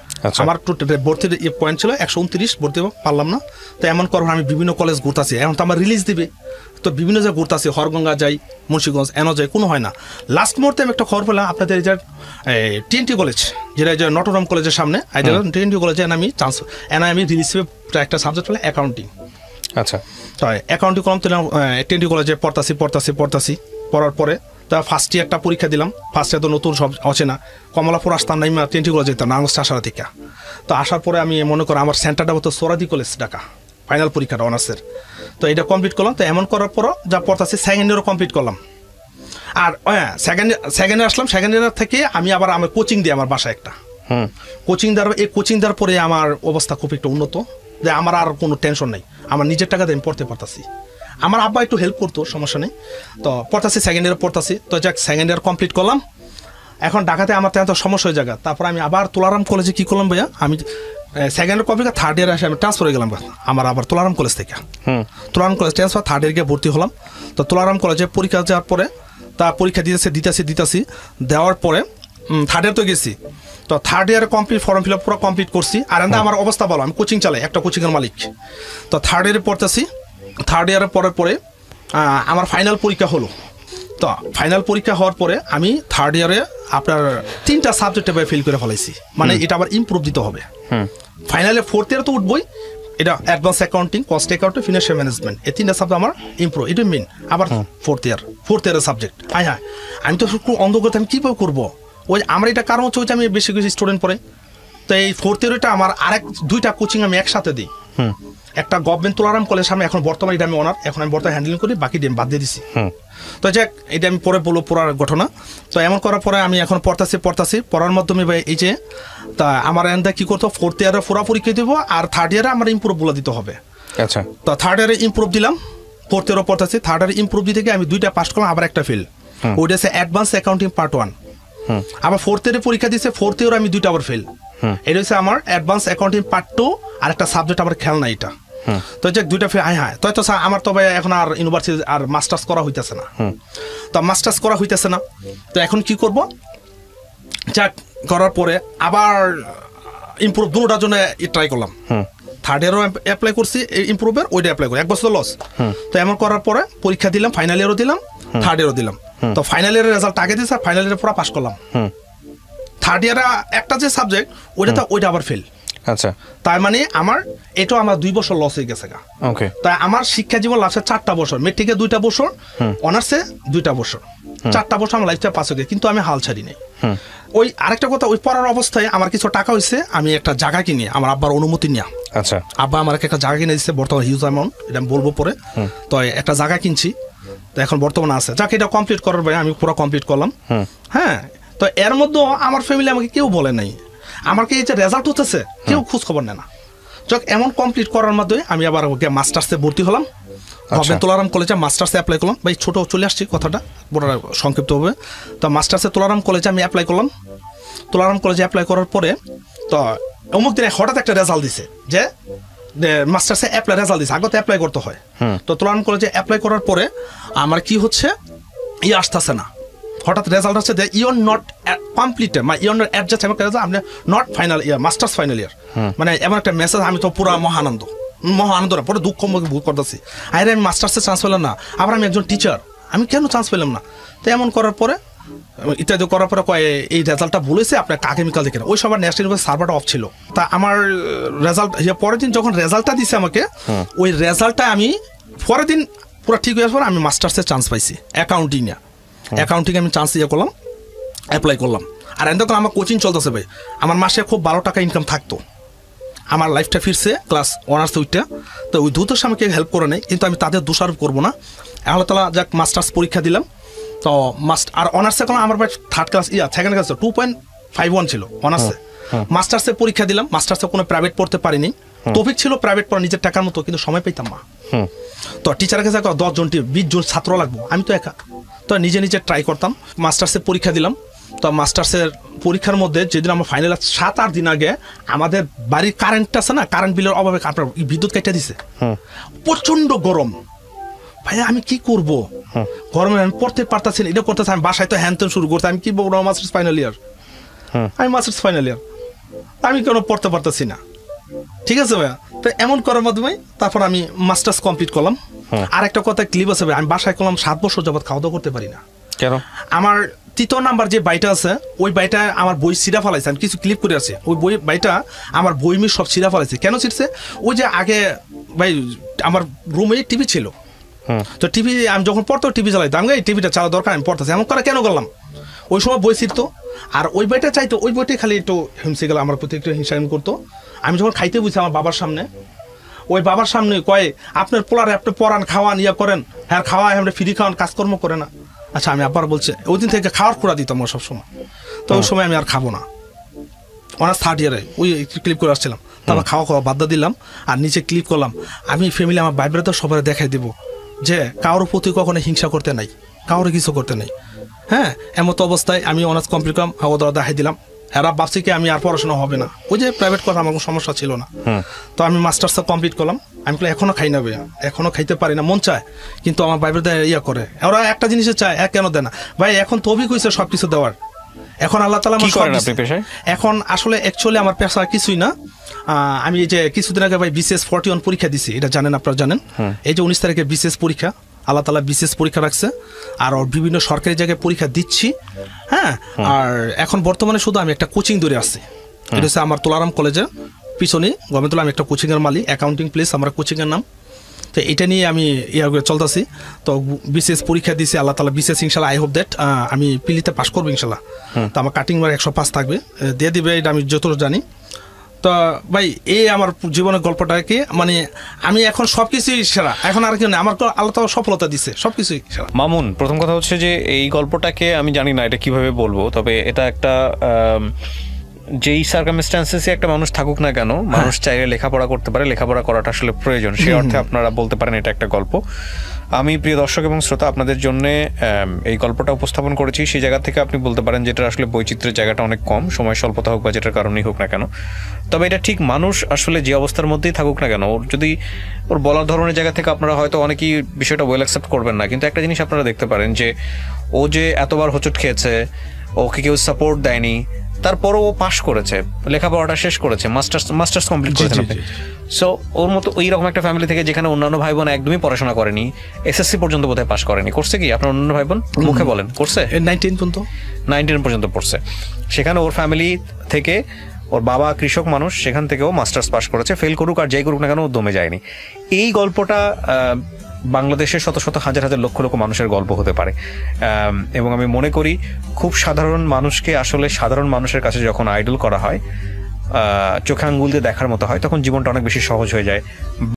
আমার ভর্তির পয়েন্ট ছিল 129, ভর্তি পারলাম না। তো এমন করবো আমি বিভিন্ন কলেজ ঘুরতেছি, এখন তো আমার রিলিজ দিবে, তো বিভিন্ন জায়গায় ঘুরতেছি, হরগঙ্গা যাই, মুন্সিগঞ্জ, এনো যাই, কোনো হয় না। লাস্ট মুহূর্তে আমি একটা খবর পেলাম আপনাদের যে TNT কলেজ, যেটা যে নটরডাম কলেজের সামনে, TNT কলেজে আমি চান্স, আমি রিলিজ একটা সাবজেক্ট পেলাম অ্যাকাউন্টিং। আচ্ছা, তো অ্যাকাউন্টিং করলাম, তো TNT কলেজে পড়তাছি পড়ার পরে তা ফার্স্ট ইয়ারটা পরীক্ষা দিলাম। ফার্স্ট ইয়ার তো নতুন সব অচেনা, কমলাপুর আসতাম না, TNT কলেজে যেতাম না, আসার থেকে। তো আসার পরে আমি মনে করি আমার সেন্টারটা হতো সোরাদি কলেজ ঢাকা, ফাইনাল পরীক্ষাটা অনার্সের। তো এটা কমপ্লিট করলাম। তো এমন করার পরও যা পড়তাছি সেকেন্ড ইয়ারও কমপ্লিট করলাম। আর সেকেন্ড ইয়ার আসলাম, সেকেন্ড ইয়ার থেকে আমি আবার আমার কোচিং দিই আমার বাসায় একটা কোচিং দেওয়ার পরে আমার অবস্থা খুব একটু উন্নত, যে আমার আর কোনো টেনশন নেই, আমার নিজের টাকাতে আমি পড়তে পারতাছি। আমার আব্বা একটু হেল্প করতো, সমস্যা নেই। তো পড়তাছি, সেকেন্ড ইয়ার পড়তাছি। তো যাক সেকেন্ড ইয়ার কমপ্লিট করলাম। এখন ঢাকাতে আমার তো এত সমস্যা হয়ে জায়গা। তারপর আমি আবার তুলারাম কলেজে কী করলাম ভাইয়া, আমি সেকেন্ড ইয়ার কমপ্লিট, থার্ড ইয়ারে আসে আমি ট্রান্সফার হয়ে গেলাম আমার আবার তুলারাম কলেজ থেকে। Tularam college transfer, third year গিয়ে ভর্তি হলাম। তো তুলারাম কলেজে পরীক্ষা দেওয়ার পরে তা পরীক্ষা দিতেছি দেওয়ার পরে থার্ড ইয়ার তো গেছি। তো থার্ড ইয়ারে কমপ্লিট, ফর্ম ফিল আপ পুরো কমপ্লিট করছি। আর আমার অবস্থা বলো, আমি কোচিং চালাই, একটা কোচিংয়ের মালিক। তো থার্ড ইয়ারে পড়তেছি, থার্ড ইয়ারের পরে আমার ফাইনাল পরীক্ষা হলো। তো ফাইনাল পরীক্ষা হওয়ার পরে আমি থার্ড ইয়ারে আপনার 3টা সাবজেক্টে ফেল করে ফেলাইছি, মানে এটা আবার ইমপ্রুভ দিতে হবে। ফাইনালে ফোর্থ ইয়ারে তো উঠবই, এটা advance accounting, cost accounting, financial management, এই 3টা সাবজেক্ট আমার ইমপ্রুভ, এটা মেন। আবার ফোর্থ ইয়ারের সাবজেক্ট। হ্যাঁ, আমি তো খুব অন্ধ করতে, আমি কীভাবে করবো? ওই আমার এটা কারণ হচ্ছে আমি বেশি স্টুডেন্ট পড়ে। তো এই ফোর্থ ইয়ারটা আমার 2টা কোচিং আমি একসাথে দিই। একটা গভর্নমেন্ট তুলারাম কলেজ সামনে, এখন বর্তমানে এটা আমি অনার, এখন আমি বর্তমানে হ্যান্ডেলিং করি, বাকি আমি বাদ দিয়ে দিছি। তো যাক, এটা আমি পরে বলবো পুরো ঘটনা। তো এমন করার পরে আমি এখন পড়তাছি পড়ার মাধ্যমে এই যে তা আমার এনটা কী করতো, ফোর্থ ইয়ারে পুরো পরীক্ষা দেবো, আর থার্ড ইয়ারে আমার ইমপ্রুভ বলে দিতে হবে। আচ্ছা, তো থার্ড ইয়ারে ইমপ্রুভ দিলাম, ফোর্থ ইয়ারও পড়তাছি। থার্ড ইয়ারে ইমপ্রুভ দিতে গিয়ে আমি 2টা পাস করলাম, আবার একটা ফেল। ওইটা হচ্ছে অ্যাডভান্স অ্যাকাউন্টিং পার্ট 1। আবার ফোর্থ ইয়ারে পরীক্ষা দিচ্ছে, ফোর্থ ইয়ারে আমি 2টা আবার ফেল। এটা হচ্ছে আমার অ্যাডভান্স অ্যাকাউন্টিং পার্ট 2, আর একটা সাবজেক্ট আবার খেয়াল না এটা। তো যাক 2টা ফেল। হ্যাঁ, তো আমার তবে এখন আর ইউনিভার্সিটি আর মাস্টার্স করা হইতেছে না। তো মাস্টার্স করা হইতেছে না, তো এখন কি করব? যাক করার পরে আবার ইমপ্রুভ দুটোটার জন্য ট্রাই করলাম। থার্ড ইয়ারও অ্যাপ্লাই করছি ইমপ্রুভের, ওইটা অ্যাপ্লাই করি, 1 বছর লস। তো এমন করার পরে পরীক্ষা দিলাম, ফাইনাল ইয়ারও দিলাম, থার্ড ইয়ারও দিলাম। তো ফাইনাল ইয়ারের রেজাল্ট আগে দিয়েছে, ফাইনাল ইয়ারে পুরো পাস করলাম। থার্ড ইয়ারে একটা যে সাবজেক্ট, ওইটা আবার ফেল। আচ্ছা, তার মানে আমার 2 বছর লস হয়ে গেছে গা। ওকে, তাই আমার শিক্ষা জীবন লাস্টে 4টা বছর, মেট্রিকে 2টা বছর, অনার্সে 2টা বছর, 4টা বছর আমার লাইফটা পাস হয়ে গেছে, কিন্তু আমি হাল ছাড়ি নাই। ওই আরেকটা কথা, ওই পড়ার অবস্থায় আমার কিছু টাকা হয়েছে, আমি একটা জায়গা কিনি আমার আব্বার অনুমতি নিয়ে। আচ্ছা, আব্বা আমার একটা জায়গা কিনে দিচ্ছে, বর্তমানে হিউজ অ্যামাউন্ট, এটা আমি বলবো পরে। তো একটা জায়গা কিনছি, তো এখন বর্তমানে আছে। যাকে এটা কমপ্লিট করার পরে আমি পুরো কমপ্লিট করলাম। হ্যাঁ, তো এর মধ্যে আমার ফ্যামিলি আমাকে কেউ বলে নাই, আমাকে এই যে রেজাল্ট হতেছে কেউ খোঁজ খবর নেয় না। যাক এমন কমপ্লিট করার মাধ্যমে আমি আবার মাস্টার্সে ভর্তি হলাম, গভর্নমেন্ট তুলারাম কলেজে মাস্টার্সে অ্যাপ্লাই করলাম। ভাই ছোটো চলে আসছি কথাটা, বড় সংক্ষিপ্ত হবে। তো মাস্টার্সে তুলারাম কলেজে আমি অ্যাপ্লাই করলাম। তুলারাম কলেজে অ্যাপ্লাই করার পরে তো অমুক দিনে হঠাৎ একটা রেজাল্ট দিছে, যে মাস্টার্সে অ্যাপ্লাই রেজাল্ট দিছে, আগে তো অ্যাপ্লাই করতে হয়। তো তুলারাম কলেজে অ্যাপ্লাই করার পরে আমার কি হচ্ছে, আসতেছে না, হঠাৎ রেজাল্ট হচ্ছে যে ইউ আর নট কমপ্লিটেড, মানে ইউ আর নট অ্যাডজাস্ট, আপনি not final year, masters final year, মানে এমন একটা মেসেজ। আমি তো পুরো মহানন্দ না, পরে দুঃখ মুখে ভুল করতেছি, আরে আমি মাস্টার্সে চান্স পেলাম না, আবার আমি একজন টিচার, আমি কেন চান্স পেলাম না? তো এমন করার পরে ইত্যাদি করার পরে এই রেজাল্টটা বলেছে আপনার আগামীকাল দেখে, ওই সবার ন্যাশনাল ইউনিভার্সিটি সার্ভারটা অফ ছিল। তা আমার রেজাল্ট পরের দিন যখন রেজাল্টটা দিছে আমাকে, ওই রেজাল্টটা আমি পরের দিন পুরো ঠিক হয়ে যাওয়ার পর আমি মাস্টার্সে চান্স পাইছি অ্যাকাউন্টিংয়ে। অ্যাকাউন্টিংয়ে আমি চান্স করলাম, অ্যাপ্লাই করলাম। আর এত আমার কোচিং চলতেছে ভাই, আমার মাসে খুব 12 টাকা ইনকাম থাকতো, আমার লাইফটা ফিরছে ক্লাস অনার্স উইটা। তো ওই দুটোর সামনে কেউ হেল্প করে নেই, কিন্তু আমি তাদের দোষারোপ করবো না। আল্লাহ তাআলা যাক মাস্টার্স পরীক্ষা দিলাম। তো আর অনার্সে এখন আমার ভাই থার্ড ক্লাস সেকেন্ড ক্লাস 2.51 ছিল অনার্সে। মাস্টার্সে পরীক্ষা দিলাম, মাস্টার্সে কোনো প্রাইভেট পড়তে পারিনি, টপিক ছিল প্রাইভেট পড়া নিজের টাকার মতো, কিন্তু সময় পেতাম না। তো টিচারের কাছে 10 জন 20 জন ছাত্র লাগবো, আমি তো একা। তো নিজে ট্রাই করতাম, মাস্টার্সে পরীক্ষা দিলাম। তো মাস্টার্সের পরীক্ষার মধ্যে যেদিন আমার ফাইনাল 7-8 দিন আগে আমাদের বাড়ির কারেন্ট আছে না, কারেন্ট বিলের অভাবে আপনার বিদ্যুৎ কেটে দিছে, প্রচন্ড গরম। ভাই আমি কি করব, গরমে আমি পড়তে পারতাছি না, এটা করতেছি, আমি বাসায় তো হ্যান শুরু করতে, আমি কি বলবো মাস্টার্স ফাইনাল ইয়ার, আমি মাস্টার্স ফাইনাল ইয়ার, আমি কেন পড়তে পারতাছি না। ঠিক আছে ভাইয়া, তো এমন করার মাধ্যমে তারপর আমি মাস্টার্স কমপ্লিট করলাম। আর একটা কথা ক্লিপ আছে ভাই, আমি বাসায় করলাম 7 বছর যাবত খাওয়া দাওয়া করতে পারি না। কেন? আমার 3 নাম্বার যে বাইটা আছে ওই বাইটা আমার বই ছিঁড়া ফেলাইছে, আমি কিছু ক্লিপ করে আছে, ওই বই বাইটা আমার বই মি সব ছিঁড়া ফেলাইছে। কেন ছিঁড়ছে? ওই যে আগে ভাই আমার রুমে টিভি ছিল, তো টিভি আমি যখন পড়তো টিভি চালাইতো, আমি এই টিভিটা চালা দরকার, আমি পড়তেছি, এমন করে কেন করলাম? ওই সময় বই ছিঁড়তো, আর ওই বইটা চাইতো, ওই বইটাই খালি একটু হিমসে গেল আমার প্রতি, একটু হিংসা করতো। আমি যখন খাইতে বুঝছি আমার বাবার সামনে, ওই বাবার সামনে কয় আপনার পোলারে আপনি পড়ান, খাওয়ান, ইয়া করেন, হ্যাঁ খাওয়া আমরা ফ্রি খাওয়ান, কাজকর্ম করে না। আচ্ছা আমি আবার বলছে, ওই দিন থেকে খাওয়ার খোড়া দিতাম আমার সবসময়, তো ওই সময় আমি আর খাবো না। অনার্স 3rd ইয়ারে ওই ক্লিপ করে আসছিলাম, তারপর খাওয়া বাদ দিলাম, আর নিচে ক্লিপ করলাম আমি ফ্যামিলি আমার বাইরে তো সবাই দেখাই দেবো যে কারোর প্রতি কখনো হিংসা করতে নাই, কারোর কিছু করতে নাই। হ্যাঁ, এমতো অবস্থায় আমি অনার্স কমপ্লিট করলাম, ওদের দেখাই দিলাম, এরা ভাবছি কি আমি আর পড়াশোনা হবে না, ওই যে প্রাইভেট করা আমার কোনো সমস্যা ছিল না। তো আমি মাস্টার্সটা কমপ্লিট করলাম, আমি এখনো খাই না ভাইয়া, এখনো খাইতে পারি না, মন চায়, কিন্তু আমার বাইরে ইয়া করে, ওরা একটা জিনিসে চায়, কেন দেয় না ভাই? এখন তো অভিজ্ঞ হয়েছে সবকিছু দেওয়ার, এখন আল্লাহ তাআলা এখন আসলে অ্যাকচুয়ালি আমার পেশা কিছুই না। আমি এই যে কিছুদিন আগে ভাই BCS 41 পরীক্ষা দিছি, এটা জানেন, আপনারা জানেন, এই যে 19 তারিখে BCS পরীক্ষা, আল্লাহ তাআলা BCS পরীক্ষা রাখছে, আর বিভিন্ন সরকারি জায়গায় পরীক্ষা দিচ্ছি। হ্যাঁ, আর এখন বর্তমানে শুধু আমি একটা কোচিং ধরে আসছি, এটা হচ্ছে আমার তোলারাম কলেজের পিছনে গভর্নমেন্ট, আমি একটা কোচিংয়ের মালিক, অ্যাকাউন্টিং প্লেস আমার কোচিংয়ের নাম। তো এটা নিয়ে আমি ইয়া করে চলতেছি। তো BCS পরীক্ষা দিয়েছি, আল্লাহ তাআলা BCS ইনশাল্লাহ, আই হোপ দ্যাট আমি পিলিতে পাস করবো ইনশাল্লাহ। তো আমার কাটিং মার্ক 105 থাকবে, দিয়ে দিবে, এটা আমি যতটুকু জানি। তো ভাই এই আমার জীবনের গল্পটাকে, মানে আমি এখন সবকিছুই সেরা, এখন আর কি না, আমার আল্লাহ তাআলা সফলতা দিচ্ছে, সবকিছুই সেরা। মামুন, প্রথম কথা হচ্ছে যে এই গল্পটাকে আমি জানি না এটা কিভাবে বলবো, তবে এটা একটা যেই সার্কামস্ট্যান্সেসে একটা মানুষ থাকুক না কেন, মানুষ চাইলে লেখাপড়া করতে পারে, লেখাপড়া করাটা আসলে প্রয়োজন, সেই অর্থে আপনারা বলতে পারেন এটা একটা গল্প। আমি প্রিয় দর্শক এবং শ্রোতা আপনাদের জন্য এই গল্পটা উপস্থাপন করেছি, সেই জায়গা থেকে আপনি বলতে পারেন যেটা আসলে বৈচিত্র্যের জায়গাটা অনেক কম, সময় স্বল্পতা হোক বা যেটার কারণেই হোক না কেন, তবে এটা ঠিক মানুষ আসলে যে অবস্থার মধ্যেই থাকুক না কেন, ওর যদি ওর বলার ধরনের জায়গা থেকে আপনারা হয়তো অনেকেই বিষয়টা ওয়েল অ্যাকসেপ্ট করবেন না, কিন্তু একটা জিনিস আপনারা দেখতে পারেন যে ও যে এতবার হোঁচট খেয়েছে, ওকে কেউ সাপোর্ট দেয়নি, তারপরও ও পাশ করেছে, লেখাপড়াটা শেষ করেছে, মাস্টার্স কমপ্লিট করেছে। সো ওর মতো এইরকম একটা ফ্যামিলি থেকে, যেখানে অন্যান্য ভাই বোন একদমই পড়াশোনা করেনি, SSC পর্যন্ত বোধহয় পাশ করেনি, করছে কি আপনার অন্যান্য ভাই বোন? মুখে বলেন করছে, 19 পর্যন্ত পড়ছে। সেখানে ওর ফ্যামিলি থেকে, ওর বাবা কৃষক মানুষ, সেখান থেকেও মাস্টার্স পাশ করেছে, ফেল করুক আর যাই করুক না কেন ও দমে যায়নি। এই গল্পটা বাংলাদেশের শত শত হাজার হাজার লক্ষ লক্ষ মানুষের গল্প হতে পারে, এবং আমি মনে করি খুব সাধারণ মানুষকে আসলে সাধারণ মানুষের কাছে যখন আইডল করা হয়, চোখে আঙ্গুল দিয়ে দেখার মতো হয়, তখন জীবনটা অনেক বেশি সহজ হয়ে যায়।